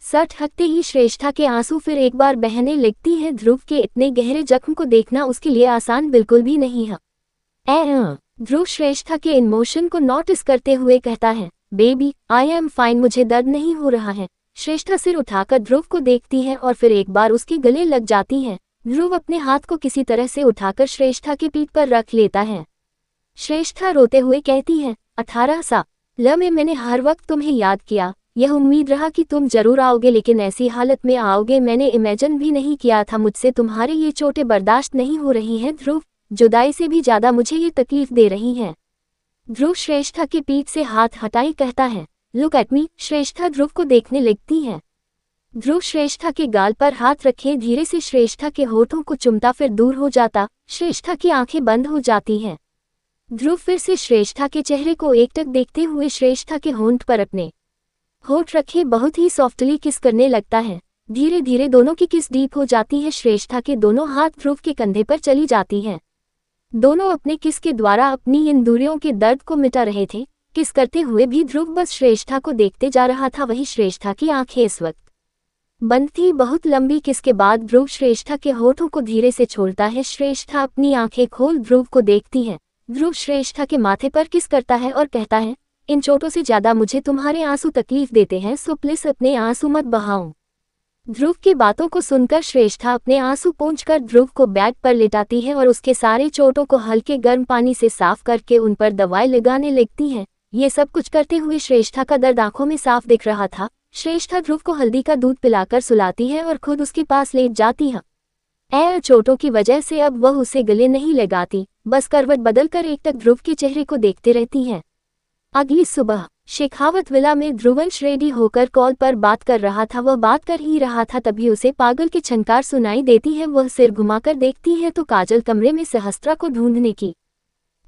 शर्ट हटते ही श्रेष्ठा के आंसू फिर एक बार बहने लगती है। ध्रुव के इतने गहरे जख्म को देखना उसके लिए आसान बिल्कुल भी नहीं है। ध्रुव श्रेष्ठा के इमोशन को नोटिस करते हुए कहता है, बेबी आई एम फाइन, मुझे दर्द नहीं हो रहा है। श्रेष्ठा सिर उठाकर ध्रुव को देखती है और फिर एक बार उसके गले लग जाती है। ध्रुव अपने हाथ को किसी तरह से उठाकर श्रेष्ठा के पीठ पर रख लेता है। श्रेष्ठा रोते हुए कहती है, 18 साल में मैंने हर वक्त तुम्हें याद किया। यह उम्मीद रहा कि तुम जरूर आओगे, लेकिन ऐसी हालत में आओगे मैंने इमेजिन भी नहीं किया था। मुझसे तुम्हारे ये चोटें बर्दाश्त नहीं हो रही हैं ध्रुव, जुदाई से भी ज्यादा मुझे ये तकलीफ दे रही हैं। ध्रुव श्रेष्ठा के पीठ से हाथ हटाए कहता है, लुक एट मी। श्रेष्ठा ध्रुव को देखने लगती है। ध्रुव श्रेष्ठा के गाल पर हाथ रखे धीरे से श्रेष्ठा के होठों को चुमता फिर दूर हो जाता। श्रेष्ठा की आंखें बंद हो जाती हैं। ध्रुव फिर से श्रेष्ठा के चेहरे को एकटक देखते हुए श्रेष्ठा के होंठ पर अपने होठ रखे बहुत ही सॉफ्टली किस करने लगता है। धीरे धीरे दोनों की किस डीप हो जाती है। श्रेष्ठा के दोनों हाथ ध्रुव के कंधे पर चली जाती हैं। दोनों अपने किस के द्वारा अपनी इन दूरियों के दर्द को मिटा रहे थे। किस करते हुए भी ध्रुव बस श्रेष्ठा को देखते जा रहा था। वही श्रेष्ठा की आंखें इस वक्त बंद थी। बहुत लंबी किस के बाद ध्रुव श्रेष्ठा के होठों को धीरे से छोड़ता है। श्रेष्ठा अपनी आंखें खोल ध्रुव को देखती है। ध्रुव श्रेष्ठा के माथे पर किस करता है और कहता है, इन चोटों से ज्यादा मुझे तुम्हारे आंसू तकलीफ देते हैं, सो प्लीज अपने आंसू मत बहाओ। ध्रुव की बातों को सुनकर श्रेष्ठा अपने आंसू पोंछकर ध्रुव को बेड पर लेटाती है और उसके सारे चोटों को हल्के गर्म पानी से साफ करके उन पर दवाई लगाने लगती है। ये सब कुछ करते हुए श्रेष्ठा का दर्द आंखों में साफ दिख रहा था। श्रेष्ठा ध्रुव को हल्दी का दूध पिलाकर सुलाती है और खुद उसके पास लेट जाती है। चोटों की वजह से अब वह उसे गले नहीं लगाती, बस करवट बदलकर एकटक ध्रुव के चेहरे को देखते रहती है। अगली सुबह शेखावत विला में ध्रुवंश रेडी होकर कॉल पर बात कर रहा था। वह बात कर ही रहा था तभी उसे पागल की छनकार सुनाई देती है। वह सिर घुमाकर देखती है तो काजल कमरे में सहस्त्रा को ढूंढने की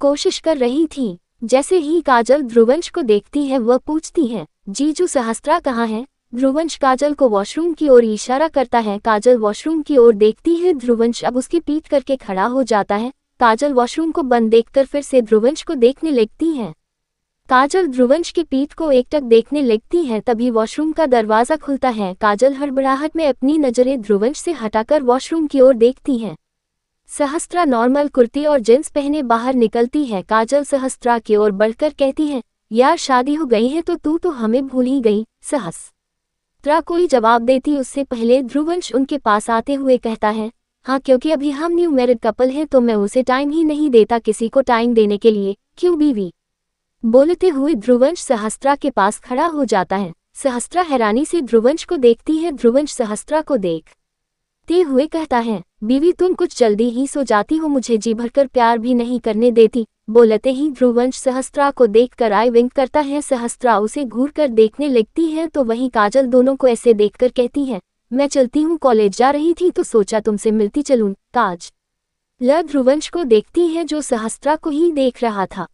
कोशिश कर रही थी। जैसे ही काजल ध्रुवंश को देखती है वह पूछती है, जीजू सहस्त्रा कहाँ है। ध्रुवंश काजल को वॉशरूम की ओर इशारा करता है। काजल वॉशरूम की ओर देखती है। ध्रुवंश अब उसकी पीठ करके खड़ा हो जाता है। काजल वॉशरूम को बंद देखकर फिर से ध्रुवंश को देखने लगती है। काजल ध्रुवंश की पीठ को एकटक देखने लगती है। तभी वॉशरूम का दरवाजा खुलता है। काजल हड़बड़ाहट में अपनी नजरें ध्रुवंश से हटाकर वॉशरूम की ओर देखती है। सहस्त्रा नॉर्मल कुर्ती और जींस पहने बाहर निकलती है। काजल सहस्त्रा की ओर बढ़कर कहती है, यार शादी हो गई है तो तू तो हमें भूल ही गई। सहस्त्रा कोई जवाब देती उससे पहले ध्रुवंश उनके पास आते हुए कहता है, हाँ क्योंकि अभी हम न्यू मैरिड कपल हैं तो मैं उसे टाइम ही नहीं देता किसी को टाइम देने के लिए, क्यों बीवी। बोलते हुए ध्रुवंश सहस्त्रा के पास खड़ा हो जाता है। सहस्त्रा हैरानी से ध्रुवंश को देखती है। ध्रुवंश सहस्त्रा को देखते हुए कहता है, बीवी तुम कुछ जल्दी ही सो जाती हो, मुझे जी भरकर प्यार भी नहीं करने देती। बोलते ही ध्रुवंश सहस्त्रा को देखकर आई विंक करता है। सहस्त्रा उसे घूरकर देखने लगती है तो वहीं काजल दोनों को ऐसे देखकर कहती है, मैं चलती हूँ, कॉलेज जा रही थी तो सोचा तुमसे मिलती चलूं। काजल ध्रुवंश को देखती है जो सहस्त्रा को ही देख रहा था।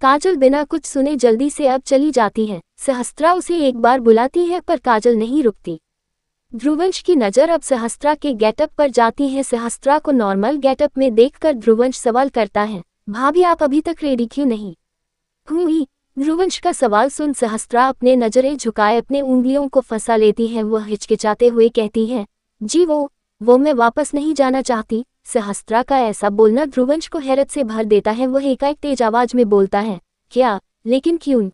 काजल बिना कुछ सुने जल्दी से अब चली जाती है। सहस्त्रा उसे एक बार बुलाती है पर काजल नहीं रुकती। ध्रुवंश की नज़र अब सहस्त्रा के गेटअप पर जाती है। सहस्त्रा को नॉर्मल गेटअप में देखकर ध्रुवंश सवाल करता है, भाभी आप अभी तक रेडी क्यों नहीं हुई। ध्रुवंश का सवाल सुन सहस्त्रा अपने नजरें झुकाए अपने उंगलियों को फंसा लेती है। वह हिचकिचाते हुए कहती है, जी वो मैं वापस नहीं जाना चाहती। सहस्त्रा का ऐसा बोलना ध्रुवंश को हैरत से भर देता है। वह एकाएक तेज आवाज में बोलता है, क्या, लेकिन क्यों।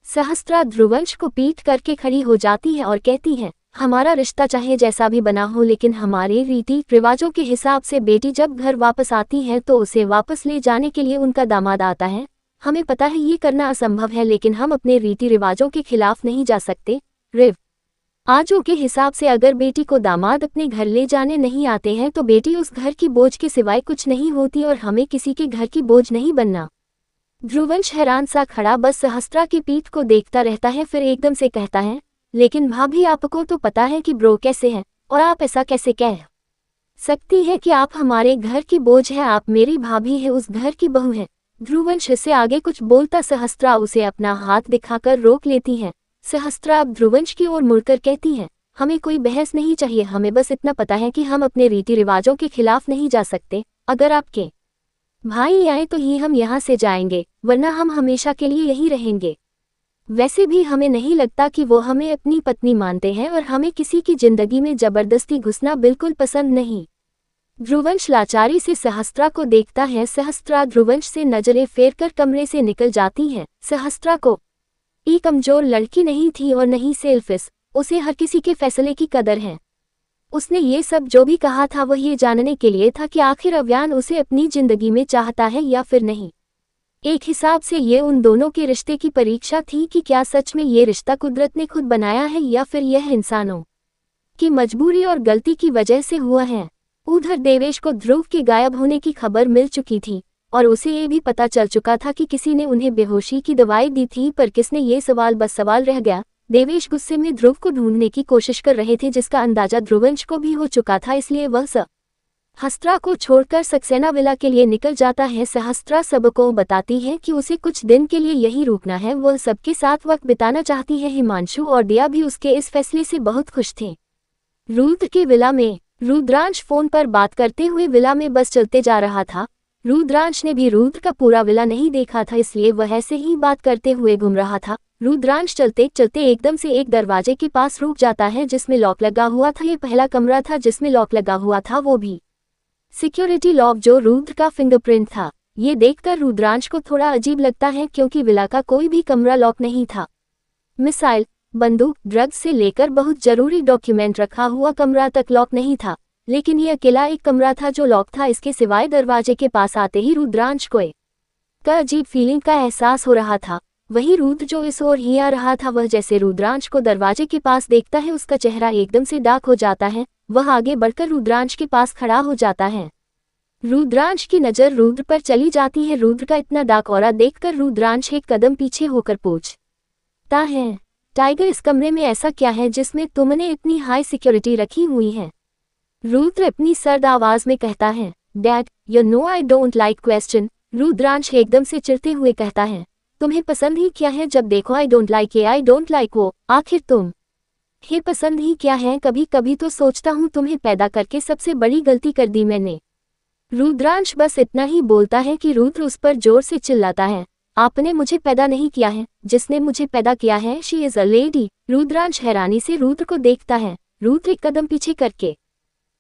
सहस्त्रा ध्रुवंश को पीट करके खड़ी हो जाती है और कहती है, हमारा रिश्ता चाहे जैसा भी बना हो लेकिन हमारे रीति रिवाजों के हिसाब से बेटी जब घर वापस आती है तो उसे वापस ले जाने के लिए उनका दामाद आता है। हमें पता है ये करना असंभव है लेकिन हम अपने रीति रिवाजों के खिलाफ नहीं जा सकते। रिवाजों के हिसाब से अगर बेटी को दामाद अपने घर ले जाने नहीं आते हैं तो बेटी उस घर की बोझ के सिवाय कुछ नहीं होती और हमें किसी के घर की बोझ नहीं बनना। ध्रुवंश हैरान सा खड़ा बस सहस्त्रा की पीठ को देखता रहता है, फिर एकदम से कहता है, लेकिन भाभी आपको तो पता है कि ब्रो कैसे है और आप ऐसा कैसे कह सकती है कि आप हमारे घर की बोझ है। आप मेरी भाभी है, उस घर की बहू है। ध्रुवंश से आगे कुछ बोलता सहस्त्रा उसे अपना हाथ दिखाकर रोक लेती है। सहस्त्रा अब ध्रुवंश की ओर मुड़कर कहती है, हमें कोई बहस नहीं चाहिए, हमें बस इतना पता है कि हम अपने रीति रिवाजों के खिलाफ नहीं जा सकते। अगर आपके भाई आए तो ही हम यहाँ से जाएंगे, वरना हम हमेशा के लिए यहीं रहेंगे। वैसे भी हमें नहीं लगता कि वो हमें अपनी पत्नी मानते हैं और हमें किसी की जिंदगी में जबरदस्ती घुसना बिल्कुल पसंद नहीं। ध्रुवंश लाचारी से सहस्त्रा को देखता है। सहस्त्रा ध्रुवंश से नजरें फेरकर कमरे से निकल जाती है। सहस्त्रा को एक कमजोर लड़की नहीं थी और नहीं सेल्फिश, उसे हर किसी के फैसले की कदर है। उसने ये सब जो भी कहा था वह ये जानने के लिए था कि आखिर अव्यान उसे अपनी जिंदगी में चाहता है या फिर नहीं। एक हिसाब से ये उन दोनों के रिश्ते की परीक्षा थी कि क्या सच में ये रिश्ता कुदरत ने खुद बनाया है या फिर यह इंसानों की मजबूरी और गलती की वजह से हुआ है। उधर देवेश को ध्रुव के गायब होने की खबर मिल चुकी थी और उसे ये भी पता चल चुका था कि किसी ने उन्हें बेहोशी की दवाई दी थी, पर किसने, ये सवाल बस सवाल रह गया। देवेश गुस्से में ध्रुव को ढूंढने की कोशिश कर रहे थे जिसका अंदाजा ध्रुवंश को भी हो चुका था, इसलिए वह सहस्त्रा को छोड़कर सक्सेना विला के लिए निकल जाता है। सहस्त्रा सबको बताती है कि उसे कुछ दिन के लिए यही रुकना है, वह सबके साथ वक्त बिताना चाहती है। हिमांशु और दिया भी उसके इस फैसले से बहुत खुश थे। रुद्र के विला में रुद्रांश फोन पर बात करते हुए विला में बस चलते जा रहा था। रुद्रांश ने भी रुद्र का पूरा विला नहीं देखा था, इसलिए वह ऐसे ही बात करते हुए घूम रहा था। रुद्रांश चलते चलते एकदम से एक दरवाजे के पास रुक जाता है जिसमें लॉक लगा हुआ था। ये पहला कमरा था जिसमें लॉक लगा हुआ था, वो भी सिक्योरिटी लॉक जो रुद्र का फिंगरप्रिंट था। ये देखकर रुद्रांश को थोड़ा अजीब लगता है क्योंकि विला का कोई भी कमरा लॉक नहीं था। मिसाइल, बंदूक, ड्रग्स से लेकर बहुत जरूरी डॉक्यूमेंट रखा हुआ कमरा तक लॉक नहीं था, लेकिन ये अकेला एक कमरा था जो लॉक था। इसके सिवाय दरवाजे के पास आते ही रुद्रांश को एक अजीब फीलिंग का एहसास हो रहा था। वही रुद्र जो इस ओर ही आ रहा था, वह जैसे रुद्रांश को दरवाजे के पास देखता है उसका चेहरा एकदम से डार्क हो जाता है। वह आगे बढ़कर रुद्रांश के पास खड़ा हो जाता है। रुद्रांश की नज़र रुद्र पर चली जाती है। रुद्र का इतना डार्क ऑरा देखकर रुद्रांश एक कदम पीछे होकर पूछता है, टाइगर इस कमरे में ऐसा क्या है जिसमें तुमने इतनी हाई सिक्योरिटी रखी हुई है। रुद्र अपनी सर्द आवाज में कहता है, dad you know I don't like question. Rudransh एकदम से चिढ़ते हुए कहता है, तुम्हें पसंद ही क्या है, जब देखो आई डोंट लाइक ये आई डोंट लाइक वो, आखिर तुम हे पसंद ही क्या है। कभी कभी तो सोचता हूँ तुम्हें पैदा करके सबसे बड़ी गलती कर दी मैंने। रुद्रांश बस इतना ही बोलता है कि रुद्र उस पर जोर से चिल्लाता है, आपने मुझे पैदा नहीं किया है, जिसने मुझे पैदा किया है she is a lady. Rudransh हैरानी से रुद्र को देखता है। रुद्र एक कदम पीछे करके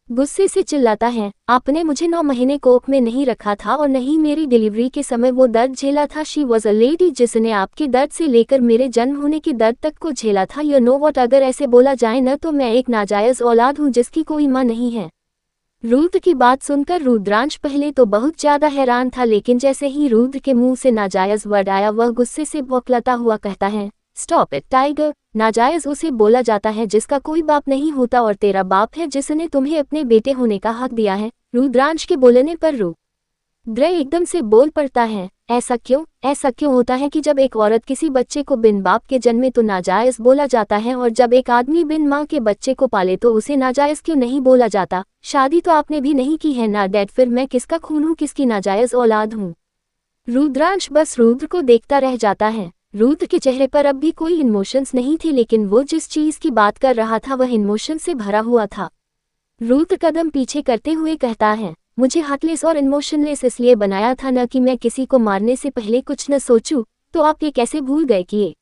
गुस्से से चिल्लाता है, आपने मुझे 9 महीने कोख में नहीं रखा था और नहीं मेरी डिलीवरी के समय वो दर्द झेला था। शी वॉज अ लेडी जिसने आपके दर्द से लेकर मेरे जन्म होने के दर्द तक को झेला था। यू नो वॉट, अगर ऐसे बोला जाए न तो मैं एक नाजायज औलाद हूँ जिसकी कोई माँ नहीं है। रुद्र की बात सुनकर रुद्रांश पहले तो बहुत ज्यादा हैरान था, लेकिन जैसे ही रुद्र के मुंह से नाजायज वर्ड आया वह गुस्से से बौखलाता हुआ कहता है, स्टॉप इट टाइगर। नाजायज उसे बोला जाता है जिसका कोई बाप नहीं होता और तेरा बाप है जिसने तुम्हें अपने बेटे होने का हक दिया है। रुद्रांश के बोलने पर रुद्र एकदम से बोल पड़ता है, ऐसा क्यों होता है कि जब एक औरत किसी बच्चे को बिन बाप के जन्मे तो नाजायज बोला जाता है, और जब एक आदमी बिन माँ के बच्चे को पाले तो उसे नाजायज क्यों नहीं बोला जाता? शादी तो आपने भी नहीं की है ना डैड, फिर मैं किसका खून हूँ, किसकी नाजायज औलाद हूँ? रुद्रांश बस रुद्र को देखता रह जाता है। रुद्र के चेहरे पर अब भी कोई इमोशंस नहीं थे, लेकिन वो जिस चीज की बात कर रहा था वह इमोशन से भरा हुआ था। रुद्र कदम पीछे करते हुए कहता है, मुझे हार्टलेस और इमोशनलेस इसलिए बनाया था न कि मैं किसी को मारने से पहले कुछ न सोचूं, तो आप ये कैसे भूल गए कि ये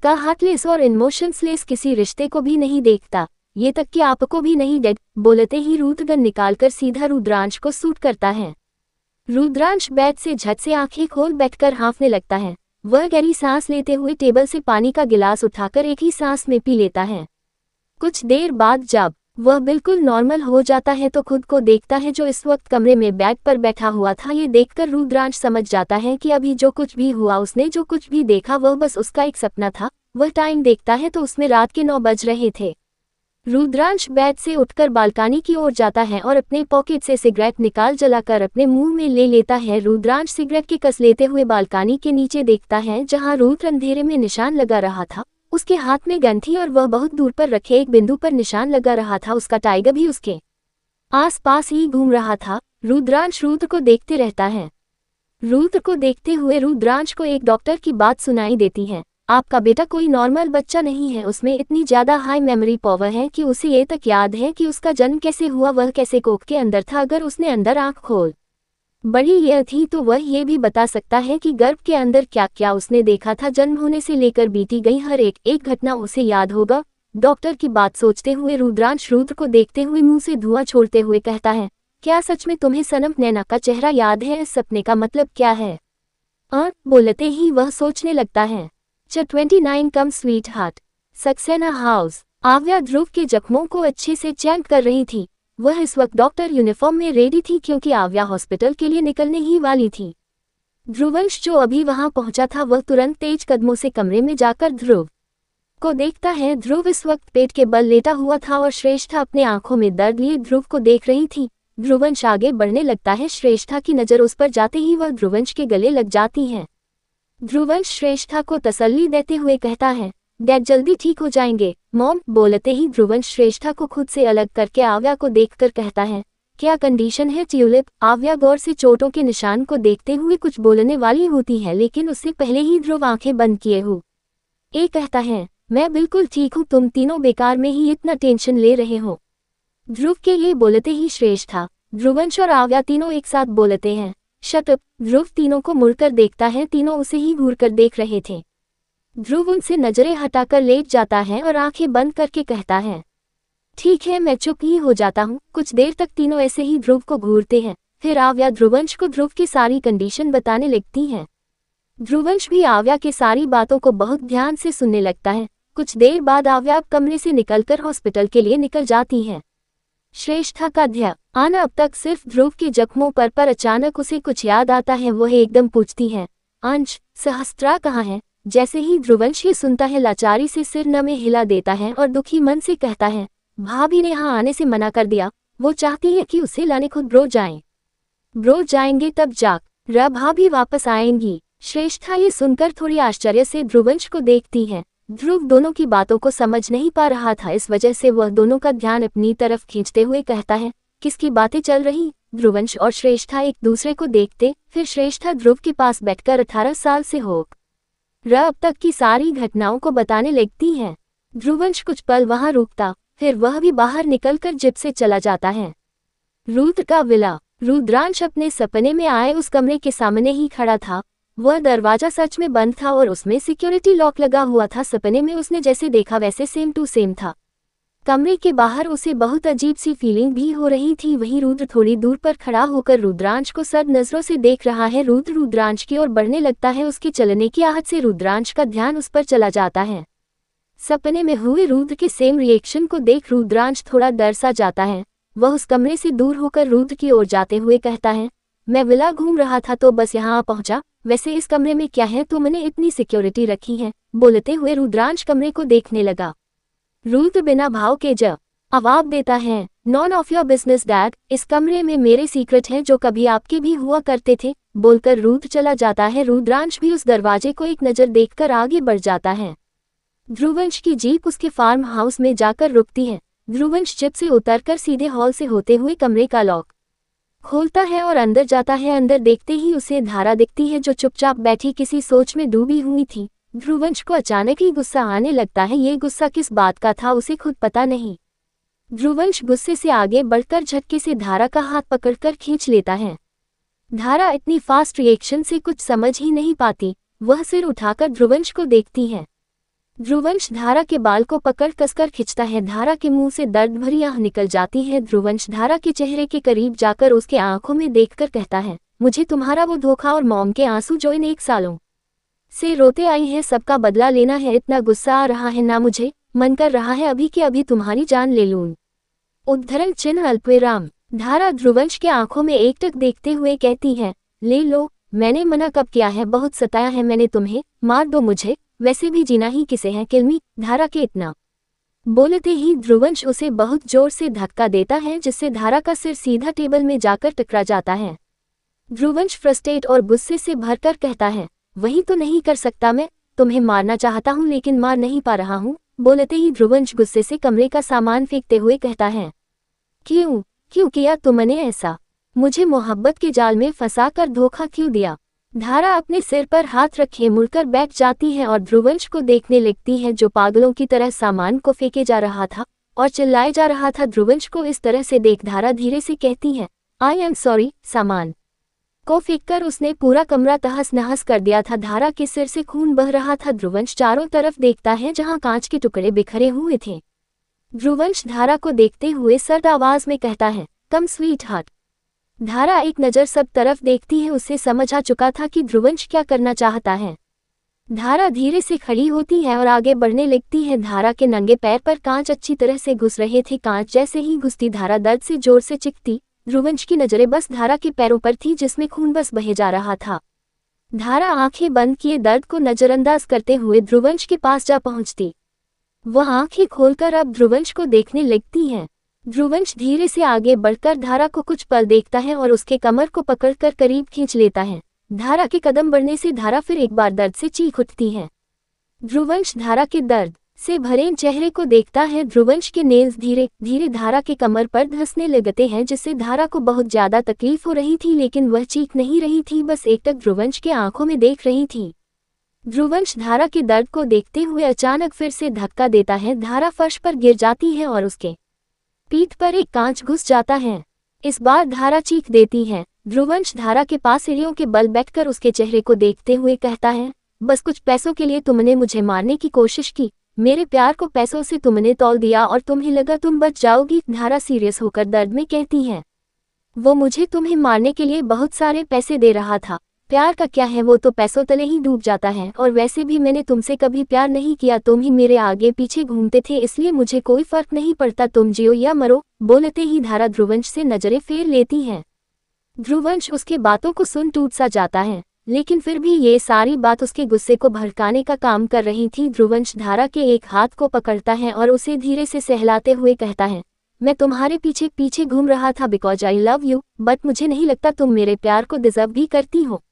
का हार्टलेस और इमोशनलेस किसी रिश्ते को भी नहीं देखता, ये तक कि आपको भी नहीं डेड। बोलते ही रुद्र गन निकालकर सीधा रुद्रांश को शूट करता है। रुद्रांश बेड से झट से आंखें खोल बैठकर हाँफने लगता है। वह गहरी सांस लेते हुए टेबल से पानी का गिलास उठाकर एक ही सांस में पी लेता है। कुछ देर बाद जब वह बिल्कुल नॉर्मल हो जाता है तो खुद को देखता है जो इस वक्त कमरे में बेड पर बैठा हुआ था। ये देखकर रुद्रांश समझ जाता है कि अभी जो कुछ भी हुआ, उसने जो कुछ भी देखा वह बस उसका एक सपना था। वह टाइम देखता है तो उसमें रात के 9 बज रहे थे। रुद्रांश बेड से उठकर बालकनी की ओर जाता है और अपने पॉकेट से सिगरेट निकाल जलाकर अपने मुंह में ले लेता है। रुद्रांश सिगरेट के कस लेते हुए बालकनी के नीचे देखता है जहां रुद्र अंधेरे में निशान लगा रहा था। उसके हाथ में गन थी और वह बहुत दूर पर रखे एक बिंदु पर निशान लगा रहा था। उसका टाइगर भी उसके आसपास ही घूम रहा था। रुद्रांश रुद्र को देखते रहता है। रुद्र को देखते हुए रुद्रांश को एक डॉक्टर की बात सुनाई देती है, आपका बेटा कोई नॉर्मल बच्चा नहीं है, उसमें इतनी ज्यादा हाई मेमोरी पावर है कि उसे ये तक याद है कि उसका जन्म कैसे हुआ, वह कैसे कोख के अंदर था। अगर उसने अंदर आंख खोल बड़ी ये थी तो वह ये भी बता सकता है कि गर्भ के अंदर क्या क्या उसने देखा था। जन्म होने से लेकर बीती गई हर एक घटना उसे याद होगा। डॉक्टर की बात सोचते हुए रुद्रांश रुद्र को देखते हुए मुंह से धुआं छोड़ते हुए कहता है, क्या सच में तुम्हें सनम नैना का चेहरा याद है? इस सपने का मतलब क्या है? बोलते ही वह सोचने लगता है। 29 कम स्वीट हार्ट सक्सेना हाउस। आव्या ध्रुव के जख्मों को अच्छे से चेक कर रही थी। वह इस वक्त डॉक्टर यूनिफॉर्म में रेडी थी क्योंकि आव्या हॉस्पिटल के लिए निकलने ही वाली थी। ध्रुवंश जो अभी वहां पहुंचा था वह तुरंत तेज कदमों से कमरे में जाकर ध्रुव को देखता है। ध्रुव इस वक्त पेट के बल लेटा हुआ था और श्रेष्ठा अपने आंखों में दर्द लिए ध्रुव को देख रही थी। ध्रुवंश आगे बढ़ने लगता है। श्रेष्ठा की नज़र उस पर जाते ही वह ध्रुवंश के गले लग जाती है। ध्रुवंश श्रेष्ठा को तसल्ली देते हुए कहता है, डैड जल्दी ठीक हो जाएंगे मॉम। बोलते ही ध्रुवंश श्रेष्ठा को खुद से अलग करके आव्या को देखकर कहता है, क्या कंडीशन है ट्यूलिप? आव्या गौर से चोटों के निशान को देखते हुए कुछ बोलने वाली होती है, लेकिन उससे पहले ही ध्रुव आंखें बंद किए हुए कहता है, मैं बिल्कुल ठीक हूँ, तुम तीनों बेकार में ही इतना टेंशन ले रहे हो। ध्रुव के ये बोलते ही श्रेष्ठा, ध्रुवंश और आव्या तीनों एक साथ बोलते हैं, शट अप। ध्रुव तीनों को मुड़कर देखता है। तीनों उसे ही घूरकर देख रहे थे। ध्रुव उनसे नजरें हटाकर लेट जाता है और आंखें बंद करके कहता है, ठीक है मैं चुप ही हो जाता हूँ। कुछ देर तक तीनों ऐसे ही ध्रुव को घूरते हैं। फिर आव्या ध्रुवंश को ध्रुव की सारी कंडीशन बताने लगती है। ध्रुवंश भी आव्या के सारी बातों को बहुत ध्यान से सुनने लगता है। कुछ देर बाद आव्या कमरे से निकलकर हॉस्पिटल के लिए निकल जाती है। श्रेष्ठा का ध्यान आना अब तक सिर्फ ध्रुव के जख्मों पर अचानक उसे कुछ याद आता है। वह एकदम पूछती है, अंश सहस्त्रा कहाँ है? जैसे ही ध्रुवंश ये सुनता है लाचारी से सिर नमे हिला देता है और दुखी मन से कहता है, भाभी ने यहाँ आने से मना कर दिया, वो चाहती है कि उसे लाने खुद ब्रो जाएं। ब्रो जाएंगे तब जाकर भाभी वापस आएंगी। श्रेष्ठा ये सुनकर थोड़ी आश्चर्य से ध्रुवंश को देखती है। ध्रुव दोनों की बातों को समझ नहीं पा रहा था, इस वजह से वह दोनों का ध्यान अपनी तरफ खींचते हुए कहता है, किसकी बातें चल रही? ध्रुवंश और श्रेष्ठा एक दूसरे को देखते। फिर श्रेष्ठा ध्रुव के पास बैठकर 18 साल से होकर अब तक की सारी घटनाओं को बताने लगती है। ध्रुवंश कुछ पल वहां रुकता, फिर वह भी बाहर निकलकर जिप से चला जाता है। रुद्र का विला। रुद्रांश अपने सपने में आए उस कमरे के सामने ही खड़ा था। वह दरवाजा सच में बंद था और उसमें सिक्योरिटी लॉक लगा हुआ था। सपने में उसने जैसे देखा वैसे सेम टू सेम था। कमरे के बाहर उसे बहुत अजीब सी फीलिंग भी हो रही थी। वहीं रुद्र थोड़ी दूर पर खड़ा होकर रुद्रांश को सर्द नजरों से देख रहा है। रुद्र रुद्रांश की ओर बढ़ने लगता है। उसके चलने की आहट से रुद्रांश का ध्यान उस पर चला जाता है। सपने में हुए रुद्र के सेम रिएक्शन को देख रुद्रांश थोड़ा डर सा जाता है। वह उस कमरे से दूर होकर रुद्र की ओर जाते हुए कहता है, मैं विला घूम रहा था तो बस यहाँ आ पहुंचा। वैसे इस कमरे में क्या है, तुमने इतनी सिक्योरिटी रखी है? बोलते हुए रुद्रांश कमरे को देखने लगा। रुद्र बिना भाव के जवाब देता है, none of your business dad. इस कमरे में मेरे सीक्रेट हैं जो कभी आपके भी हुआ करते थे। बोलकर रुद्र चला जाता है। रुद्रांश भी उस दरवाजे को एक नज़र देखकर आगे बढ़ जाता है। ध्रुवंश की जीप उसके फार्म हाउस में जाकर रुकती है। ध्रुवंश जीप से उतरकर सीधे हॉल से होते हुए कमरे का लॉक खोलता है और अंदर जाता है। अंदर देखते ही उसे धारा दिखती है जो चुपचाप बैठी किसी सोच में डूबी हुई थी। ध्रुवंश को अचानक ही गुस्सा आने लगता है। ये गुस्सा किस बात का था उसे खुद पता नहीं। ध्रुवंश गुस्से से आगे बढ़कर झटके से धारा का हाथ पकड़कर खींच लेता है। धारा इतनी फास्ट रिएक्शन से कुछ समझ ही नहीं पाती। वह सिर उठाकर ध्रुवंश को देखती है। ध्रुवंश धारा के बाल को पकड़ कसकर खींचता है। धारा के मुंह से दर्द भरी आह निकल जाती है। ध्रुवंश धारा के चेहरे के करीब जाकर उसके आंखों में देखकर कहता है, मुझे तुम्हारा वो धोखा और मॉम के आंसू जो इन 1 सालों से रोते आई है सबका बदला लेना है। इतना गुस्सा आ रहा है ना, मुझे मन कर रहा है अभी के अभी तुम्हारी जान ले लूं। उद्धरण चिन्ह अल्पविराम। धारा ध्रुवंश के आंखों में एकटक देखते हुए कहती है, ले लो, मैंने मना कब किया है? बहुत सताया है मैंने तुम्हें, मार दो मुझे, वैसे भी जीना ही किसे है। किलमी धारा के इतना बोलते ही ध्रुवंश उसे बहुत जोर से धक्का देता है जिससे धारा का सिर सीधा टेबल में जाकर टकरा जाता है। ध्रुवंश फ्रस्ट्रेट और गुस्से से भरकर कहता है, वही तो नहीं कर सकता, मैं तुम्हें मारना चाहता हूं लेकिन मार नहीं पा रहा हूं। बोलते ही ध्रुवंश गुस्से से कमरे का सामान फेंकते हुए कहता है, क्यों किया तुमने ऐसा? मुझे मोहब्बत के जाल में फंसाकर धोखा क्यों दिया? धारा अपने सिर पर हाथ रखे मुड़कर बैठ जाती है और ध्रुवंश को देखने लगती है जो पागलों की तरह सामान को फेंके जा रहा था और चिल्लाए जा रहा था। ध्रुवंश को इस तरह से देख धारा धीरे से कहती है, आई एम सॉरी। सामान को फेंककर उसने पूरा कमरा तहस नहस कर दिया था। धारा के सिर से खून बह रहा था। ध्रुवंश चारों तरफ देखता है जहां कांच के टुकड़े बिखरे हुए थे। ध्रुवंश धारा को देखते हुए सर्द आवाज में कहता है, कम स्वीट हार्ट। धारा एक नज़र सब तरफ देखती है। उसे समझ आ चुका था कि ध्रुवंश क्या करना चाहता है। धारा धीरे से खड़ी होती है और आगे बढ़ने लगती है। धारा के नंगे पैर पर कांच अच्छी तरह से घुस रहे थे। कांच जैसे ही घुसती धारा दर्द से जोर से चिखती। ध्रुवंश की नजरें बस धारा के पैरों पर थी जिसमें खून बस बहे जा रहा था। धारा आंखें बंद किए दर्द को नजरअंदाज करते हुए ध्रुवंश के पास जा पहुंचती। वह आंखें खोलकर अब ध्रुवंश को देखने लगती है। ध्रुवंश धीरे से आगे बढ़कर धारा को कुछ पल देखता है और उसके कमर को पकड़कर करीब खींच लेता है। धारा के कदम बढ़ने से धारा फिर एक बार दर्द से चीख उठती है। ध्रुवंश धारा के दर्द से भरे चेहरे को देखता है। ध्रुवंश के नेल्स धीरे धीरे धारा के कमर पर धंसने लगते हैं जिससे धारा को बहुत ज्यादा तकलीफ हो रही थी लेकिन वह चीख नहीं रही थी, बस एकटक ध्रुवंश के आंखों में देख रही थी। ध्रुवंश धारा के दर्द को देखते हुए अचानक फिर से धक्का देता है। धारा फर्श पर गिर जाती है और उसके पीठ पर एक कांच घुस जाता है। इस बार धारा चीख देती है। ध्रुवंश धारा के पास सीढ़ियों के बल बैठकर उसके चेहरे को देखते हुए कहता है, बस कुछ पैसों के लिए तुमने मुझे मारने की कोशिश की। मेरे प्यार को पैसों से तुमने तौल दिया और तुम्हें लगा तुम बच जाओगी। धारा सीरियस होकर दर्द में कहती है, वो मुझे तुम्हें मारने के लिए बहुत सारे पैसे दे रहा था। प्यार का क्या है, वो तो पैसों तले ही डूब जाता है। और वैसे भी मैंने तुमसे कभी प्यार नहीं किया, तुम ही मेरे आगे पीछे घूमते थे, इसलिए मुझे कोई फर्क नहीं पड़ता तुम जियो या मरो। बोलते ही धारा ध्रुवंश से नजरें फेर लेती है। ध्रुवंश उसके बातों को सुन टूट सा जाता है लेकिन फिर भी ये सारी बात उसके गुस्से को भड़काने का काम कर रही थी। ध्रुवंश धारा के एक हाथ को पकड़ता है और उसे धीरे से सहलाते हुए कहता है, मैं तुम्हारे पीछे पीछे घूम रहा था because I love you, but मुझे नहीं लगता तुम मेरे प्यार को डिजर्व भी करती हो।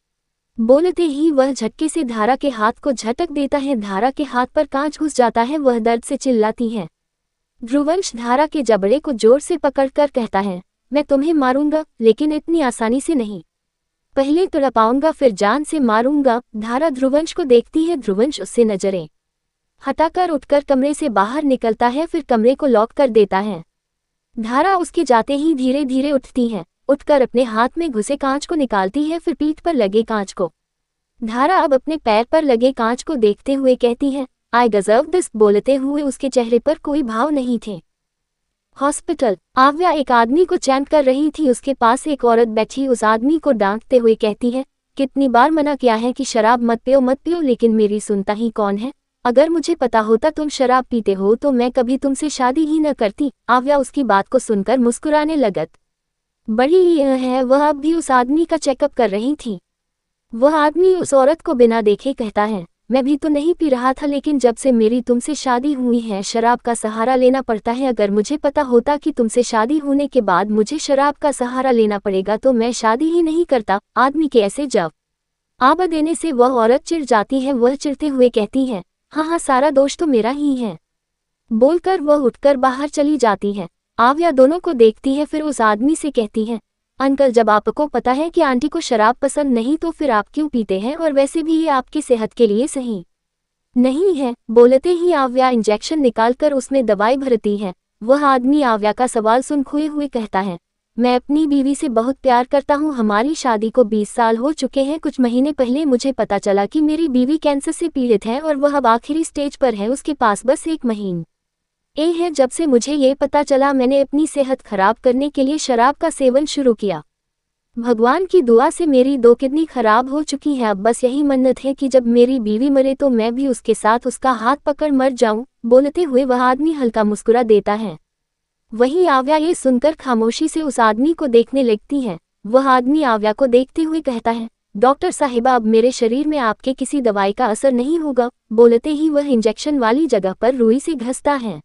बोलते ही वह झटके से धारा के हाथ को झटक देता है। धारा के हाथ पर कांच घुस जाता है। वह दर्द से चिल्लाती है। ध्रुवंश धारा के जबड़े को जोर से पकड़कर कहता है, मैं तुम्हें मारूंगा लेकिन इतनी आसानी से नहीं, पहले तड़पाऊंगा फिर जान से मारूंगा। धारा ध्रुवंश को देखती है। ध्रुवंश उससे नजरें हटाकर उठकर कमरे से बाहर निकलता है, फिर कमरे को लॉक कर देता है। धारा उसके जाते ही धीरे धीरे उठती है। उठकर अपने हाथ में घुसे कांच को निकालती है, फिर पीठ पर लगे कांच को। धारा अब अपने पैर पर लगे कांच को देखते हुए कहती है, आई डिजर्व दिस। बोलते हुए उसके चेहरे पर कोई भाव नहीं थे। हॉस्पिटल। आव्या एक आदमी को चैट कर रही थी। उसके पास एक औरत बैठी उस आदमी को डांटते हुए कहती है, कितनी बार मना किया है कि शराब मत पियो, लेकिन मेरी सुनता ही कौन है। अगर मुझे पता होता तुम शराब पीते हो तो मैं कभी तुमसे शादी ही न करती। आव्या उसकी बात को सुनकर मुस्कुराने लगत। बड़ी यह है, वह अब भी उस आदमी का चेकअप कर रही थी। वह आदमी उस औरत को बिना देखे कहता है, मैं भी तो नहीं पी रहा था, लेकिन जब से मेरी तुमसे शादी हुई है शराब का सहारा लेना पड़ता है। अगर मुझे पता होता कि तुमसे शादी होने के बाद मुझे शराब का सहारा लेना पड़ेगा तो मैं शादी ही नहीं करता। आदमी के ऐसे जवाब देने से वह औरत चिढ़ जाती है। वह चिढ़ते हुए कहती है, हाँ, सारा दोष तो मेरा ही है। बोलकर वह उठकर बाहर चली जाती है। आव्या दोनों को देखती है, फिर उस आदमी से कहती है, अंकल, जब आपको पता है कि आंटी को शराब पसंद नहीं तो फिर आप क्यों पीते हैं, और वैसे भी ये आपकी सेहत के लिए सही नहीं है। बोलते ही आव्या इंजेक्शन निकालकर उसमें दवाई भरती है। वह आदमी आव्या का सवाल सुन खोए हुए कहता है, मैं अपनी बीवी से बहुत प्यार करता हूँ। हमारी शादी को 20 साल हो चुके हैं। कुछ महीने पहले मुझे पता चला कि मेरी बीवी कैंसर से पीड़ित है और वह अब आखिरी स्टेज पर है। उसके पास बस 1 महीना है। जब से मुझे ये पता चला मैंने अपनी सेहत खराब करने के लिए शराब का सेवन शुरू किया। भगवान की दुआ से मेरी 2 किडनी खराब हो चुकी है। अब बस यही मन्नत है कि जब मेरी बीवी मरे तो मैं भी उसके साथ उसका हाथ पकड़ मर जाऊं। बोलते हुए वह आदमी हल्का मुस्कुरा देता है। वहीं आव्या ये सुनकर खामोशी से उस आदमी को देखने लगती है। वह आदमी आव्या को देखते हुए कहता है, डॉक्टर साहिबा, अब मेरे शरीर में आपके किसी दवाई का असर नहीं होगा। बोलते ही वह इंजेक्शन वाली जगह पर रुई से घसता है।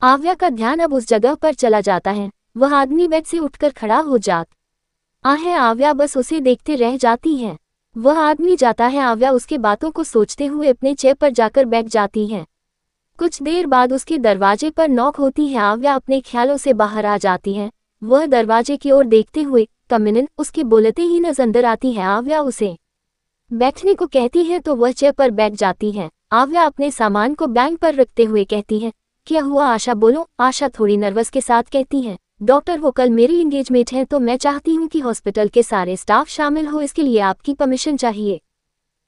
आव्या का ध्यान अब उस जगह पर चला जाता है। वह आदमी बेड से उठकर खड़ा हो जाता है। आव्या बस उसे देखते रह जाती है। वह आदमी जाता है। आव्या उसके बातों को सोचते हुए अपने चेयर पर जाकर बैठ जाती है। कुछ देर बाद उसके दरवाजे पर नॉक होती है। आव्या अपने ख्यालों से बाहर आ जाती है। वह दरवाजे की ओर देखते हुए, कम इन, उसके बोलते ही नजर अंदर आती है। आव्या उसे बैठने को कहती है तो वह चेयर पर बैठ जाती है। आव्या अपने सामान को बैंक पर रखते हुए कहती है, क्या हुआ आशा, बोलो। आशा थोड़ी नर्वस के साथ कहती है, डॉक्टर, वो कल मेरी एंगेजमेंट है तो मैं चाहती हूँ कि हॉस्पिटल के सारे स्टाफ शामिल हो, इसके लिए आपकी परमिशन चाहिए।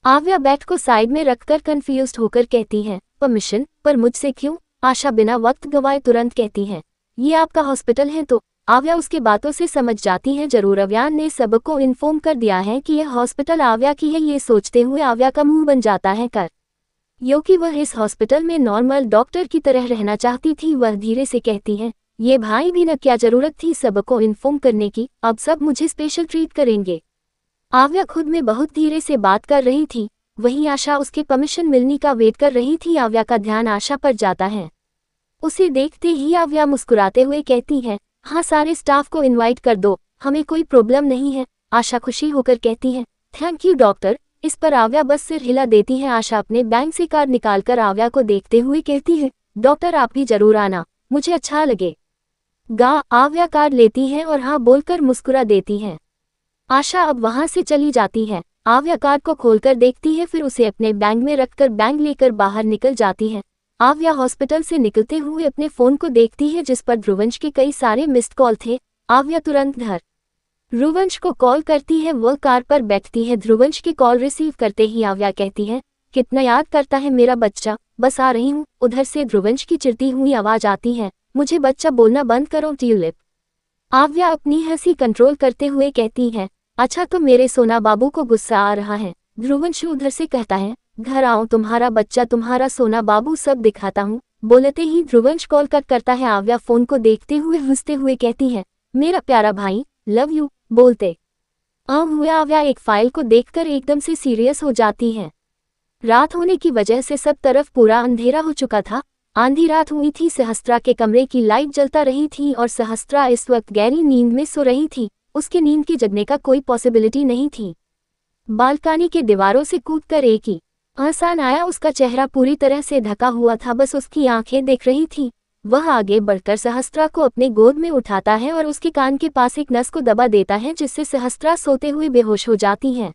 आव्या बैट को साइड में रखकर कंफ्यूज्ड होकर कहती है, परमिशन? पर मुझसे क्यों? आशा बिना वक्त गवाए तुरंत कहती है, ये आपका हॉस्पिटल है तो। आव्या उसके बातों से समझ जाती है, जरूर अव्यान ने सबको इन्फॉर्म कर दिया है कि यह हॉस्पिटल आव्या की है। ये सोचते हुए आव्या का मुंह बन जाता है क्योंकि वह इस हॉस्पिटल में नॉर्मल डॉक्टर की तरह रहना चाहती थी। वह धीरे से कहती है, ये भाई भी न, क्या जरूरत थी सबको इन्फॉर्म करने की, अब सब मुझे स्पेशल ट्रीट करेंगे। आव्या खुद में बहुत धीरे से बात कर रही थी। वहीं आशा उसके परमिशन मिलने का वेट कर रही थी। आव्या का ध्यान आशा पर जाता है। उसे देखते ही आव्या मुस्कुराते हुए कहती है, हाँ, सारे स्टाफ को इनवाइट कर दो, हमें कोई प्रॉब्लम नहीं है। आशा खुशी होकर कहती है, थैंक यू डॉक्टर। इस पर आव्या बस सिर हिला देती है। आशा अपने बैंक से कार्ड निकालकर आव्या को देखते हुए कहती है, डॉक्टर, आप भी जरूर आना, मुझे अच्छा लगेगा। आव्या कार्ड लेती है और हाँ बोलकर मुस्कुरा देती है। आशा अब वहां से चली जाती है। आव्या कार्ड को खोलकर देखती है, फिर उसे अपने बैग में रखकर बैग लेकर बाहर निकल जाती है। आव्या हॉस्पिटल से निकलते हुए अपने फोन को देखती है जिस पर ध्रुवंश के कई सारे मिस्ड कॉल थे। आव्या तुरंत ध्रुवंश को कॉल करती है। वह कार पर बैठती है। ध्रुवंश की कॉल रिसीव करते ही आव्या कहती है, कितना याद करता है मेरा बच्चा, बस आ रही हूँ। उधर से ध्रुवंश की चिढ़ती हुई आवाज आती है, मुझे बच्चा बोलना बंद करो ट्यूलिप। आव्या अपनी हंसी कंट्रोल करते हुए कहती है, अच्छा तो मेरे सोना बाबू को गुस्सा आ रहा है। ध्रुवंश उधर से कहता है, घर आओ, तुम्हारा बच्चा, तुम्हारा सोना बाबू सब दिखाता हूँ। बोलते ही ध्रुवंश कॉल कट करता है। आव्या फोन को देखते हुए हंसते हुए कहती है, मेरा प्यारा भाई, लव यू। बोलते हुए आव्या एक फाइल को देखकर एकदम से सीरियस हो जाती है। रात होने की वजह से सब तरफ पूरा अंधेरा हो चुका था। आंधी रात हुई थी। सहस्त्रा के कमरे की लाइट जलता रही थी और सहस्त्रा इस वक्त गहरी नींद में सो रही थी। उसके नींद के जगने का कोई पॉसिबिलिटी नहीं थी। बालकनी के दीवारों से कूदकर एक ही आसान आया। उसका चेहरा पूरी तरह से ढका हुआ था, बस उसकी आंखें देख रही थी। वह आगे बढ़कर सहस्त्रा को अपने गोद में उठाता है और उसके कान के पास एक नस को दबा देता है जिससे सहस्त्रा सोते हुए बेहोश हो जाती है।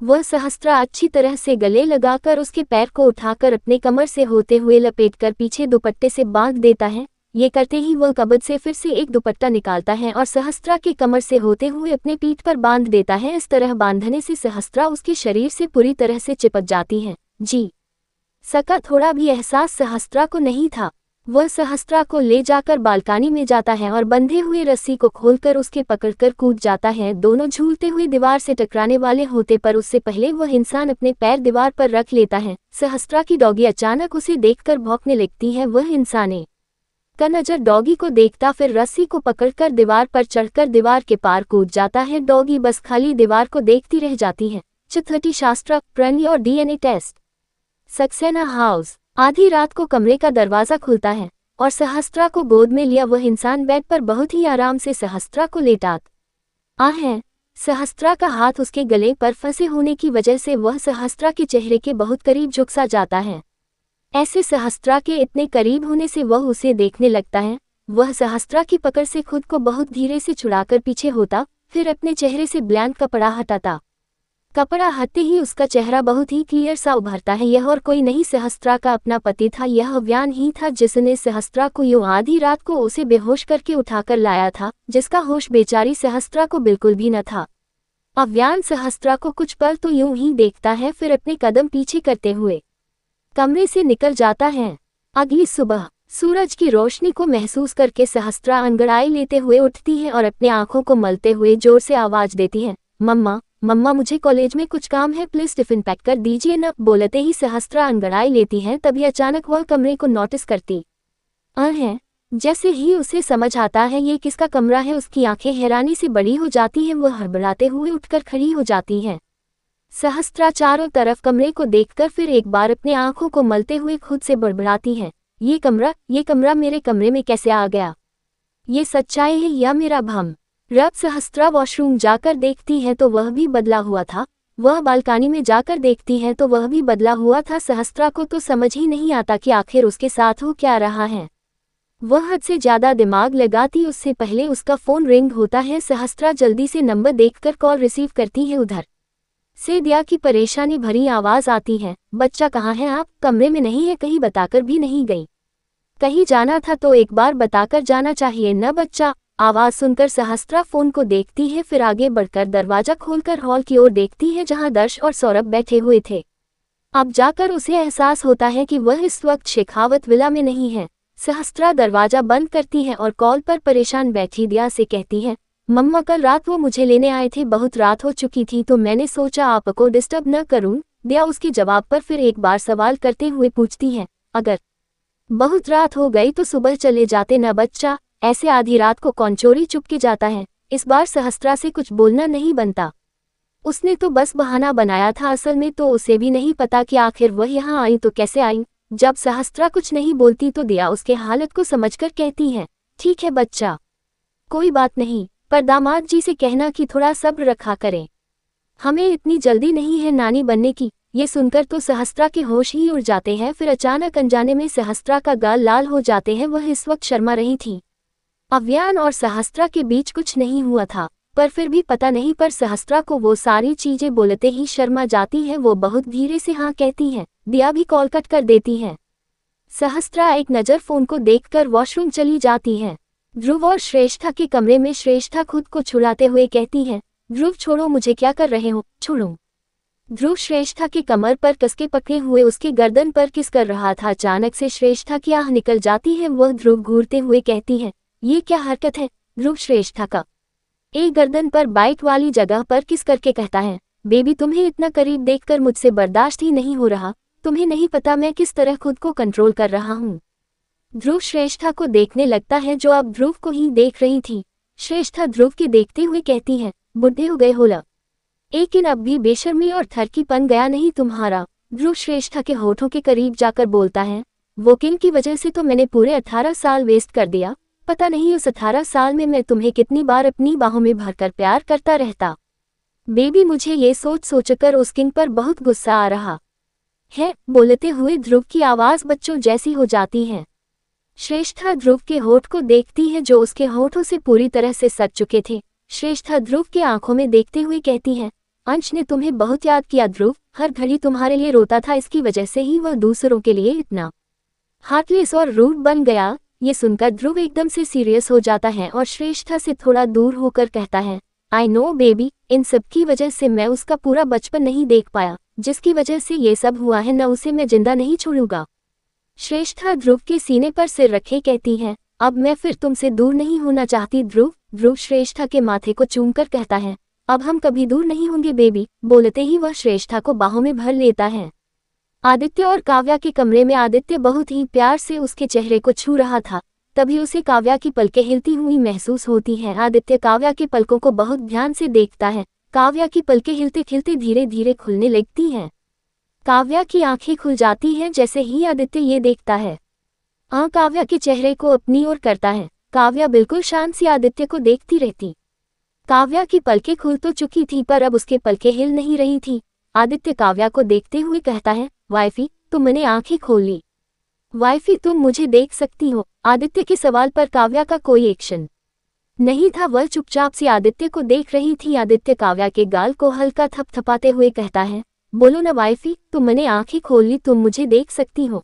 वह सहस्त्रा अच्छी तरह से गले लगाकर उसके पैर को उठाकर अपने कमर से होते हुए लपेटकर पीछे दुपट्टे से बांध देता है। ये करते ही वह कबड से फिर से एक दुपट्टा निकालता है और सहस्त्रा के कमर से होते हुए अपने पीठ पर बांध देता है। इस तरह बांधने से सहस्त्रा उसके शरीर से पूरी तरह से चिपक जाती है। जी सका थोड़ा भी एहसास सहस्त्रा को नहीं था। वह सहस्त्रा को ले जाकर बालकनी में जाता है और बंधे हुए रस्सी को खोलकर उसके पकड़कर कूद जाता है। दोनों झूलते हुए दीवार से टकराने वाले होते पर उससे पहले वह इंसान अपने पैर दीवार पर रख लेता है। सहस्त्रा की डॉगी अचानक उसे देखकर भौंकने लगती है। वह इंसाने का नजर डॉगी को देखता, फिर रस्सी को पकड़कर दीवार पर चढ़कर दीवार के पार कूद जाता है। डॉगी बस खाली दीवार को देखती रह जाती है। चौथी शास्त्र, प्रणय और डीएनए टेस्ट। सक्सेना हाउस। आधी रात को कमरे का दरवाजा खुलता है और सहस्त्रा को गोद में लिया वह इंसान बेड पर बहुत ही आराम से सहस्त्रा को लेटा है। सहस्त्रा का हाथ उसके गले पर फंसे होने की वजह से वह सहस्त्रा के चेहरे के बहुत करीब झुक सा जाता है। ऐसे सहस्त्रा के इतने करीब होने से वह उसे देखने लगता है। वह सहस्त्रा की पकड़ से खुद को बहुत धीरे से छुड़ाकर पीछे होता, फिर अपने चेहरे से ब्लैंक कपड़ा हटाता। कपड़ा हटते ही उसका चेहरा बहुत ही क्लियर सा उभरता है। यह और कोई नहीं, सहस्त्रा का अपना पति था। यह अव्यान ही था जिसने सहस्त्रा को यूं आधी रात को उसे बेहोश करके उठाकर लाया था, जिसका होश बेचारी सहस्त्रा को बिल्कुल भी न था। अव्यान सहस्त्रा को कुछ पल तो यूं ही देखता है, फिर अपने कदम पीछे करते हुए कमरे से निकल जाता है। अगली सुबह सूरज की रोशनी को महसूस करके सहस्त्रा अंगड़ाई लेते हुए उठती है और अपने आंखों को मलते हुए जोर से आवाज देती है, मम्मा मम्मा, मुझे कॉलेज में कुछ काम है, प्लीज टिफिन पैक कर दीजिए न। बोलते ही सहस्त्रा अंगड़ाई लेती है, तभी अचानक वह कमरे को नोटिस करती है। जैसे ही उसे समझ आता है ये किसका कमरा है, उसकी आंखें हैरानी से बड़ी हो जाती हैं। वह हड़बड़ाते हुए उठकर खड़ी हो जाती है। सहस्त्रा चारों तरफ कमरे को देखकर फिर एक बार अपने आंखों को मलते हुए खुद से बड़बड़ाती है, ये कमरा मेरे कमरे में कैसे आ गया? ये सच्चाई है या मेरा भ्रम? जब सहस्त्रा वॉशरूम जाकर देखती है तो वह भी बदला हुआ था। वह बालकनी में जाकर देखती है तो वह भी बदला हुआ था। सहस्त्रा को तो समझ ही नहीं आता कि आखिर उसके साथ हो क्या रहा है। वह हद से ज्यादा दिमाग लगाती, उससे पहले उसका फोन रिंग होता है। सहस्त्रा जल्दी से नंबर देखकर कॉल रिसीव करती है। उधर से दिया की परेशानी भरी आवाज आती है, बच्चा कहाँ है आप? कमरे में नहीं है, कहीं बताकर भी नहीं गई? कहीं जाना था तो एक बार बताकर जाना चाहिए न बच्चा। आवाज सुनकर सहस्त्रा फोन को देखती है, फिर आगे बढ़कर दरवाजा खोलकर हॉल की ओर देखती है जहां दर्श और सौरभ बैठे हुए थे। अब जाकर उसे एहसास होता है कि वह इस वक्त शेखावत विला में नहीं है। सहस्त्रा दरवाजा बंद करती है और कॉल पर परेशान बैठी दिया से कहती है, मम्मा कल रात वो मुझे लेने आए थे, बहुत रात हो चुकी थी तो मैंने सोचा आपको डिस्टर्ब न करूं। दिया उसके जवाब पर फिर एक बार सवाल करते हुए पूछती है, अगर बहुत रात हो गई तो सुबह चले जाते न बच्चा, ऐसे आधी रात को कौन चोरी चुपके जाता है? इस बार सहस्त्रा से कुछ बोलना नहीं बनता। उसने तो बस बहाना बनाया था, असल में तो उसे भी नहीं पता कि आखिर वह यहाँ आई तो कैसे आई। जब सहस्त्रा कुछ नहीं बोलती तो दिया उसके हालत को समझकर कहती है, ठीक है बच्चा, कोई बात नहीं, पर दामाद जी से कहना कि थोड़ा सब्र रखा करें, हमें इतनी जल्दी नहीं है नानी बनने की। ये सुनकर तो सहस्त्रा के होश ही उड़ जाते हैं। फिर अचानक अनजाने में सहस्त्रा का गाल लाल हो जाते हैं। वह इस वक्त शर्मा रही थी। अव्यान और सहस्त्रा के बीच कुछ नहीं हुआ था, पर फिर भी पता नहीं पर सहस्त्रा को वो सारी चीजें बोलते ही शर्मा जाती है। वो बहुत धीरे से हाँ कहती है। दिया भी कॉल कट कर देती है। सहस्त्रा एक नज़र फोन को देखकर वॉशरूम चली जाती है। ध्रुव और श्रेष्ठा के कमरे में श्रेष्ठा खुद को छुड़ाते हुए कहती है, ध्रुव छोड़ो मुझे, क्या कर रहे हो, छोड़ो। ध्रुव श्रेष्ठा के कमर पर कसके पकड़े हुए उसके गर्दन पर किस कर रहा था। अचानक से श्रेष्ठा की आह निकल जाती है। वह ध्रुव घूरते हुए कहती है, ये क्या हरकत है? ध्रुव श्रेष्ठा का एक गर्दन पर बाइट वाली जगह पर किस करके कहता है, बेबी तुम्हें इतना करीब देखकर मुझसे बर्दाश्त ही नहीं हो रहा। तुम्हें नहीं पता मैं किस तरह खुद को कंट्रोल कर रहा हूँ। ध्रुव श्रेष्ठा को देखने लगता है जो अब ध्रुव को ही देख रही थी। श्रेष्ठा ध्रुव के देखते हुए कहती है, बुढ़े हो गए हो ल, लेकिन अब भी बेशर्मी और थरकीपन गया नहीं तुम्हारा। ध्रुव श्रेष्ठा के होठों के करीब जाकर बोलता है, वो किन की वजह से तो मैंने पूरे 18 साल वेस्ट कर दिया। पता नहीं उस 18 साल में मैं तुम्हें कितनी बार अपनी बाहों में भरकर प्यार करता रहता। बेबी मुझे ये सोचकर उस किंग पर बहुत गुस्सा आ रहा है। बोलते हुए ध्रुव की आवाज बच्चों जैसी हो जाती है। श्रेष्ठा ध्रुव के होठ को देखती है जो उसके होठों से पूरी तरह से सट चुके थे। श्रेष्ठा ध्रुव के आंखों में देखते हुए कहती है, अंश ने तुम्हें बहुत याद किया ध्रुव, हर घड़ी तुम्हारे लिए रोता था, इसकी वजह से ही वह दूसरों के लिए इतना हार्टलेस और रूड बन गया। ये सुनकर ध्रुव एकदम से सीरियस हो जाता है और श्रेष्ठा से थोड़ा दूर होकर कहता है, आई नो बेबी, इन सब की वजह से मैं उसका पूरा बचपन नहीं देख पाया, जिसकी वजह से ये सब हुआ है, न उसे मैं जिंदा नहीं छोड़ूंगा। श्रेष्ठा ध्रुव के सीने पर सिर रखे कहती है, अब मैं फिर तुमसे दूर नहीं होना चाहती ध्रुव। ध्रुव श्रेष्ठा के माथे को चूमकर कहता है, अब हम कभी दूर नहीं होंगे बेबी। बोलते ही वह श्रेष्ठा को बाहों में भर लेता है। आदित्य और काव्या के कमरे में आदित्य बहुत ही प्यार से उसके चेहरे को छू रहा था। तभी उसे काव्या की पलकें हिलती हुई महसूस होती हैं। आदित्य काव्या के पलकों को बहुत ध्यान से देखता है। काव्या की पलकें हिलते खिलते धीरे धीरे खुलने लगती हैं। काव्या की आंखें खुल जाती हैं जैसे ही आदित्य ये देखता है। काव्या के चेहरे को अपनी ओर करता है। काव्या बिल्कुल शांत सी आदित्य को देखती रहती। काव्या की पलकें खुल तो चुकी थी पर अब उसके पलकें हिल नहीं रही थी। आदित्य काव्या को देखते हुए कहता है, वाइफी तुमने आंखें खोल ली। वाइफी तुम मुझे देख सकती हो। आदित्य के सवाल पर काव्या का कोई एक्शन नहीं था। वह चुपचाप से आदित्य को देख रही थी। आदित्य काव्या के गाल को हल्का थपथपाते हुए कहता है, बोलो ना वाइफी, तुमने आंखें खोल ली, तुम मुझे देख सकती हो।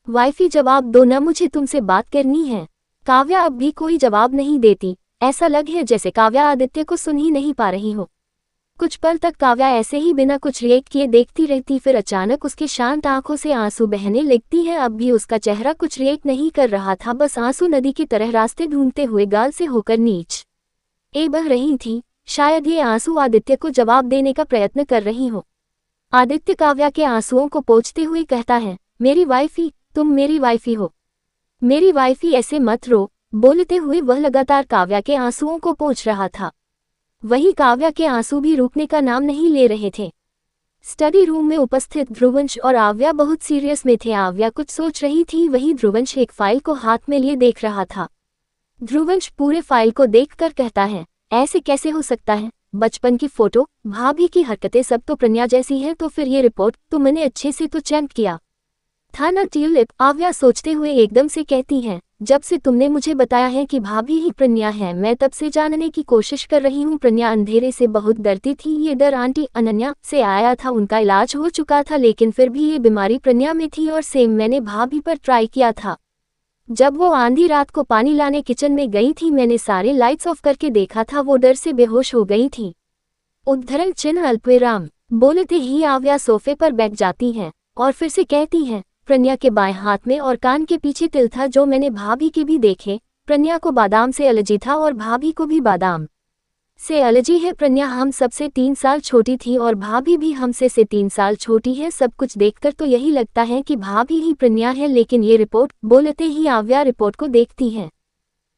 वाइफी जवाब दो ना, मुझे तुमसे बात करनी है। काव्या अब भी कोई जवाब नहीं देती। ऐसा लग है जैसे काव्या आदित्य को सुन ही नहीं पा रही हो। कुछ पल तक काव्या ऐसे ही बिना कुछ रिएक्ट किए देखती रहती। फिर अचानक उसके शांत आंखों से आंसू बहने लगती हैं। अब भी उसका चेहरा कुछ रिएक्ट नहीं कर रहा था, बस आंसू नदी की तरह रास्ते ढूंढते हुए गाल से होकर नीचे बह रही थी। शायद ये आंसू आदित्य को जवाब देने का प्रयत्न कर रही हो। आदित्य काव्या के आंसुओं को पोंछते हुए कहता है, मेरी वाइफी, तुम मेरी वाइफी हो। मेरी वाइफी ऐसे मत रो। बोलते हुए वह लगातार काव्या के आंसुओं को पोंछ रहा था। वही काव्या के आंसू भी रुकने का नाम नहीं ले रहे थे। स्टडी रूम में उपस्थित ध्रुवंश और आव्या बहुत सीरियस में थे। आव्या कुछ सोच रही थी, वही ध्रुवंश एक फाइल को हाथ में लिए देख रहा था। ध्रुवंश पूरे फाइल को देखकर कहता है, ऐसे कैसे हो सकता है? बचपन की फोटो, भाभी की हरकतें सब तो प्रन्या जैसी हैं, तो फिर ये रिपोर्ट तुमने अच्छे से तो चेक किया था ना ट्यूलिप? आव्या सोचते हुए एकदम से कहती है, जब से तुमने मुझे बताया है कि भाभी ही प्रन्या है, मैं तब से जानने की कोशिश कर रही हूँ। प्रन्या अंधेरे से बहुत डरती थी। ये डर आंटी अनन्या से आया था। उनका इलाज हो चुका था, लेकिन फिर भी ये बीमारी प्रन्या में थी। और सेम मैंने भाभी पर ट्राई किया था। जब वो आंधी रात को पानी लाने किचन में गई थी, मैंने सारे लाइट्स ऑफ करके देखा था। वो डर से बेहोश हो गई थी। उद्धरण चिन्ह अल्पविराम। बोलते ही आव्या सोफे पर बैठ जाती है और फिर से कहती है, प्रन्या के बाएं हाथ में और कान के पीछे तिल था, जो मैंने भाभी के भी देखे। प्रन्या को बादाम से एलर्जी था और भाभी को भी बादाम से एलर्जी है। प्रन्या हम सबसे 3 साल छोटी थी और भाभी भी हमसे से 3 साल छोटी है। सब कुछ देखकर तो यही लगता है कि भाभी ही प्रन्या है, लेकिन ये रिपोर्ट। बोलते ही आव्या रिपोर्ट को देखती है।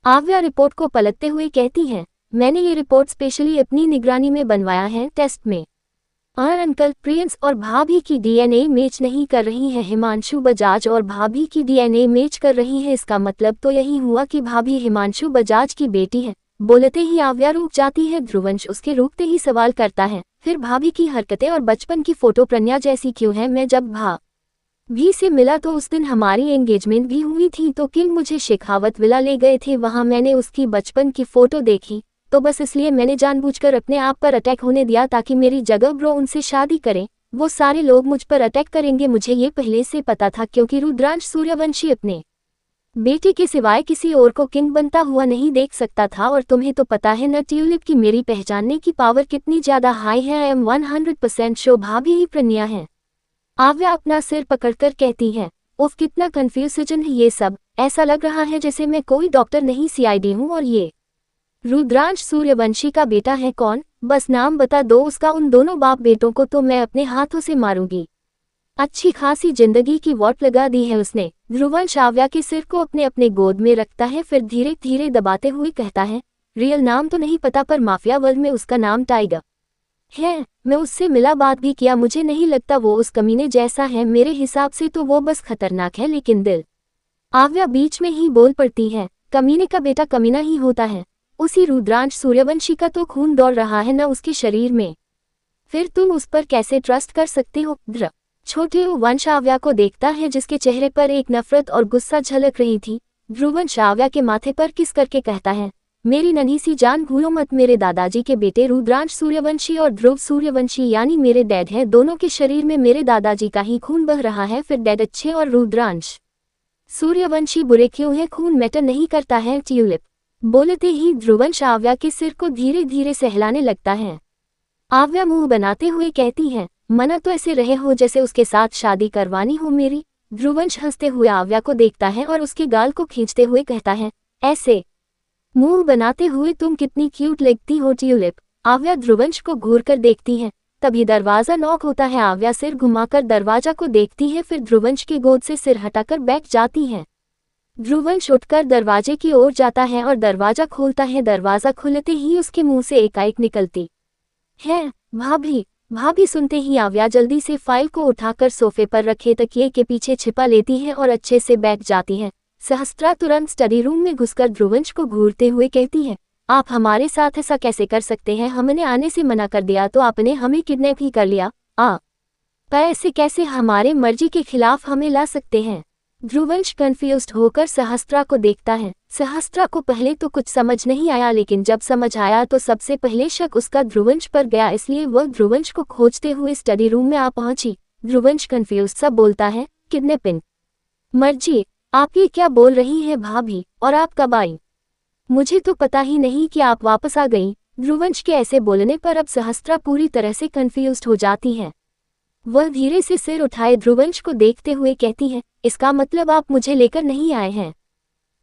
आव्या रिपोर्ट को पलटते हुए कहती है, मैंने ये रिपोर्ट स्पेशली अपनी निगरानी में बनवाया है। टेस्ट में अंकल प्रिंस और भाभी की डीएनए मैच नहीं कर रही है। हिमांशु बजाज और भाभी की डीएनए मैच कर रही है। इसका मतलब तो यही हुआ कि भाभी हिमांशु बजाज की बेटी है। बोलते ही आव्या रुक जाती है। ध्रुवंश उसके रुकते ही सवाल करता है, फिर भाभी की हरकतें और बचपन की फोटो प्रन्या जैसी क्यों है? मैं जब भाभी से मिला तो उस दिन हमारी एंगेजमेंट भी हुई थी, तो किंग मुझे शेखावत विला ले गए थे। वहां मैंने उसकी बचपन की फोटो देखी, तो बस इसलिए मैंने जानबूझकर अपने आप पर अटैक होने दिया ताकि मेरी जगह ब्रो उनसे शादी करें। वो सारे लोग मुझ पर अटैक करेंगे, मुझे ये पहले से पता था, क्योंकि रुद्रांश सूर्यवंशी अपने बेटे के सिवाय किसी और को किंग बनता हुआ नहीं देख सकता था। और तुम्हें तो पता है न ट्यूलिप की मेरी पहचानने की पावर कितनी ज्यादा हाई है। आई एम 100% श्योर भाभी ही प्रन्या है। आव्या अपना सिर पकड़कर कहती है, उफ कितना कंफ्यूजन है ये सब। ऐसा लग रहा है जैसे मैं कोई डॉक्टर नहीं सीआईडी हूँ। और ये रुद्रांश सूर्यवंशी का बेटा है कौन? बस नाम बता दो उसका। उन दोनों बाप बेटों को तो मैं अपने हाथों से मारूंगी। अच्छी खासी जिंदगी की वॉट लगा दी है उसने। ध्रुवंश आव्या के सिर को अपने अपने गोद में रखता है, फिर धीरे धीरे दबाते हुए कहता है, रियल नाम तो नहीं पता, पर माफिया वर्ल्ड में उसका नाम टाइगर है। मैं उससे मिला, बात भी किया। मुझे नहीं लगता वो उस कमीने जैसा है। मेरे हिसाब से तो वो बस खतरनाक है, लेकिन दिल। आव्या बीच में ही बोल पड़ती है, कमीने का बेटा कमीना ही होता है। उसी रुद्रांश सूर्यवंशी का तो खून दौड़ रहा है न उसके शरीर में, फिर तुम उस पर कैसे ट्रस्ट कर सकते हो? छोटे वंश आव्या को देखता है, जिसके चेहरे पर एक नफरत और गुस्सा झलक रही थी। ध्रुवंश आव्या के माथे पर किस करके कहता है, मेरी नन्ही सी जान भूलो मत। मेरे दादाजी के बेटे रुद्रांश सूर्यवंशी और ध्रुव सूर्यवंशी यानी मेरे डैड है। दोनों के शरीर में मेरे दादाजी का ही खून बह रहा है। फिर डैड अच्छे और रुद्रांश सूर्यवंशी बुरे क्यों है? खून मैटर नहीं करता है ट्यूलिप। बोलते ही ध्रुवंश आव्या के सिर को धीरे धीरे सहलाने लगता है। आव्या मुंह बनाते हुए कहती है, मना तो ऐसे रहे हो जैसे उसके साथ शादी करवानी हो मेरी। ध्रुवंश हंसते हुए आव्या को देखता है और उसके गाल को खींचते हुए कहता है, ऐसे मुंह बनाते हुए तुम कितनी क्यूट लगती हो ट्यूलिप। आव्या ध्रुवंश को घूर कर देखती है। तभी दरवाजा नॉक होता है। आव्या सिर घुमाकर दरवाजा को देखती है, फिर ध्रुवंश की गोद से सिर हटाकर बैठ जाती है। ध्रुवंश उठकर दरवाजे की ओर जाता है और दरवाजा खोलता है। दरवाजा खुलते ही उसके मुंह से एकाएक निकलती है, भाभी भाभी। सुनते ही आव्या जल्दी से फाइल को उठाकर सोफे पर रखे तकिए के पीछे छिपा लेती है और अच्छे से बैठ जाती है। सहस्त्रा तुरंत स्टडी रूम में घुसकर ध्रुवंश को घूरते हुए कहती है, आप हमारे साथ ऐसा कैसे कर सकते हैं? हमने आने से मना कर दिया तो आपने हमें किडनैप ही कर लिया। पर ऐसे कैसे हमारे मर्जी के खिलाफ हमें ला सकते हैं? ध्रुवंश कंफ्यूज्ड होकर सहस्त्रा को देखता है। सहस्त्रा को पहले तो कुछ समझ नहीं आया, लेकिन जब समझ आया तो सबसे पहले शक उसका ध्रुवंश पर गया, इसलिए वह ध्रुवंश को खोजते हुए स्टडी रूम में आ पहुंची। ध्रुवंश कंफ्यूज सा बोलता है, किडनैपिंग? मर्जी? आप ये क्या बोल रही है भाभी? और आप कब आई? मुझे तो पता ही नहीं कि आप वापस आ गई। ध्रुवंश के ऐसे बोलने पर अब सहस्त्रा पूरी तरह से कंफ्यूज्ड हो जाती है। वह धीरे से सिर उठाए ध्रुवंश को देखते हुए कहती है, इसका मतलब आप मुझे लेकर नहीं आए हैं?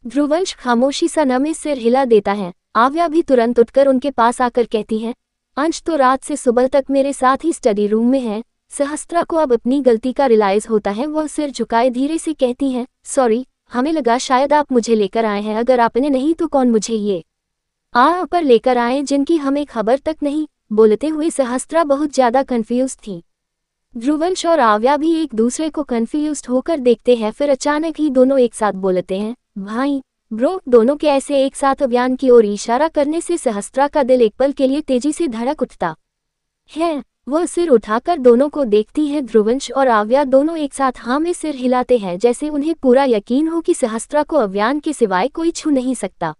ध्रुवंश खामोशी सा नमे सिर हिला देता है। आव्या भी तुरंत उठकर उनके पास आकर कहती है, अंश तो रात से सुबह तक मेरे साथ ही स्टडी रूम में है। सहस्त्रा को अब अपनी गलती का रियलाइज होता है। वह सिर झुकाए धीरे से कहती है, सॉरी, हमें लगा शायद आप मुझे लेकर आए हैं। अगर आपने नहीं तो कौन मुझे ये पर लेकर आए जिनकी हमें खबर तक नहीं? बोलते हुए सहस्त्रा बहुत ज्यादा कंफ्यूज थी। ध्रुवंश और आव्या भी एक दूसरे को कंफ्यूज्ड होकर देखते हैं, फिर अचानक ही दोनों एक साथ बोलते हैं, भाई ब्रो। दोनों के ऐसे एक साथ अभियान की ओर इशारा करने से सहस्त्रा का दिल एक पल के लिए तेजी से धड़क उठता है। वह सिर उठाकर दोनों को देखती है। ध्रुवंश और आव्या दोनों एक साथ हाँ में सिर हिलाते हैं, जैसे उन्हें पूरा यकीन हो कि सहस्त्रा को अभियान के सिवाय कोई छू नहीं सकता।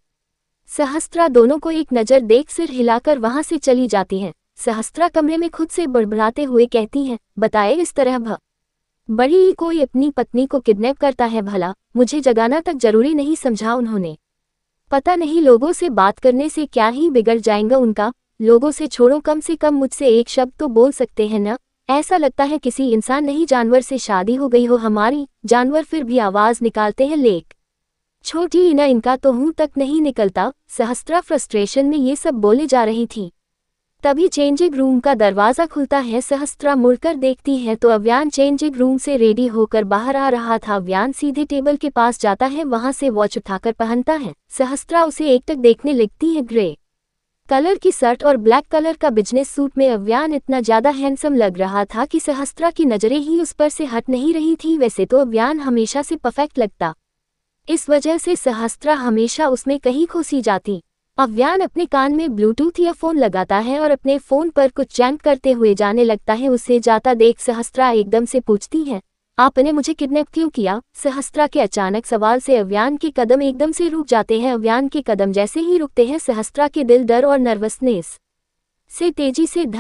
सहस्त्रा दोनों को एक नज़र देख सिर हिलाकर वहां से चली जाती है। सहस्त्रा कमरे में खुद से बड़बड़ाते हुए कहती है, बताए इस तरह बड़ी ही कोई अपनी पत्नी को किडनैप करता है भला? मुझे जगाना तक जरूरी नहीं समझा उन्होंने। पता नहीं लोगों से बात करने से क्या ही बिगड़ जाएगा उनका। लोगों से छोड़ो, कम से कम मुझसे एक शब्द तो बोल सकते हैं ना? ऐसा लगता है किसी इंसान नहीं जानवर से शादी हो गई हो हमारी। जानवर फिर भी आवाज निकालते हैं, लेक छोटी ही ना, इनका तो मुंह तक नहीं निकलता। सहस्त्रा फ्रस्ट्रेशन में ये सब बोले जा रही थी। तभी चेंजिंग रूम का दरवाजा खुलता है। सहस्त्रा मुड़कर देखती है तो अव्यान चेंजिंग रूम से रेडी होकर बाहर आ रहा था। अव्यान सीधे टेबल के पास जाता है, वहां से वॉच उठाकर पहनता है। सहस्त्रा उसे एकटक देखने लगती है। ग्रे कलर की शर्ट और ब्लैक कलर का बिजनेस सूट में अव्यान इतना ज्यादा हैंडसम लग रहा था कि सहस्त्रा की नजरें ही उस पर से हट नहीं रही थी। वैसे तो अव्यान हमेशा से परफेक्ट लगता, इस वजह से सहस्त्रा हमेशा उसमें कहीं खोसी जाती। अव्यान अपने कान में ब्लूटूथ ईयरफोन लगाता है और अपने फोन पर कुछ चैट करते हुए जाने लगता है। उसे जाता देख सहस्त्रा एकदम से पूछती है, आपने मुझे किडनैप क्यों किया? सहस्त्रा के अचानक सवाल से अव्यान के कदम एकदम से रुक जाते हैं। अव्यान के कदम जैसे ही रुकते हैं, सहस्त्रा के दिल डर और नर्वसनेस से तेजी से धक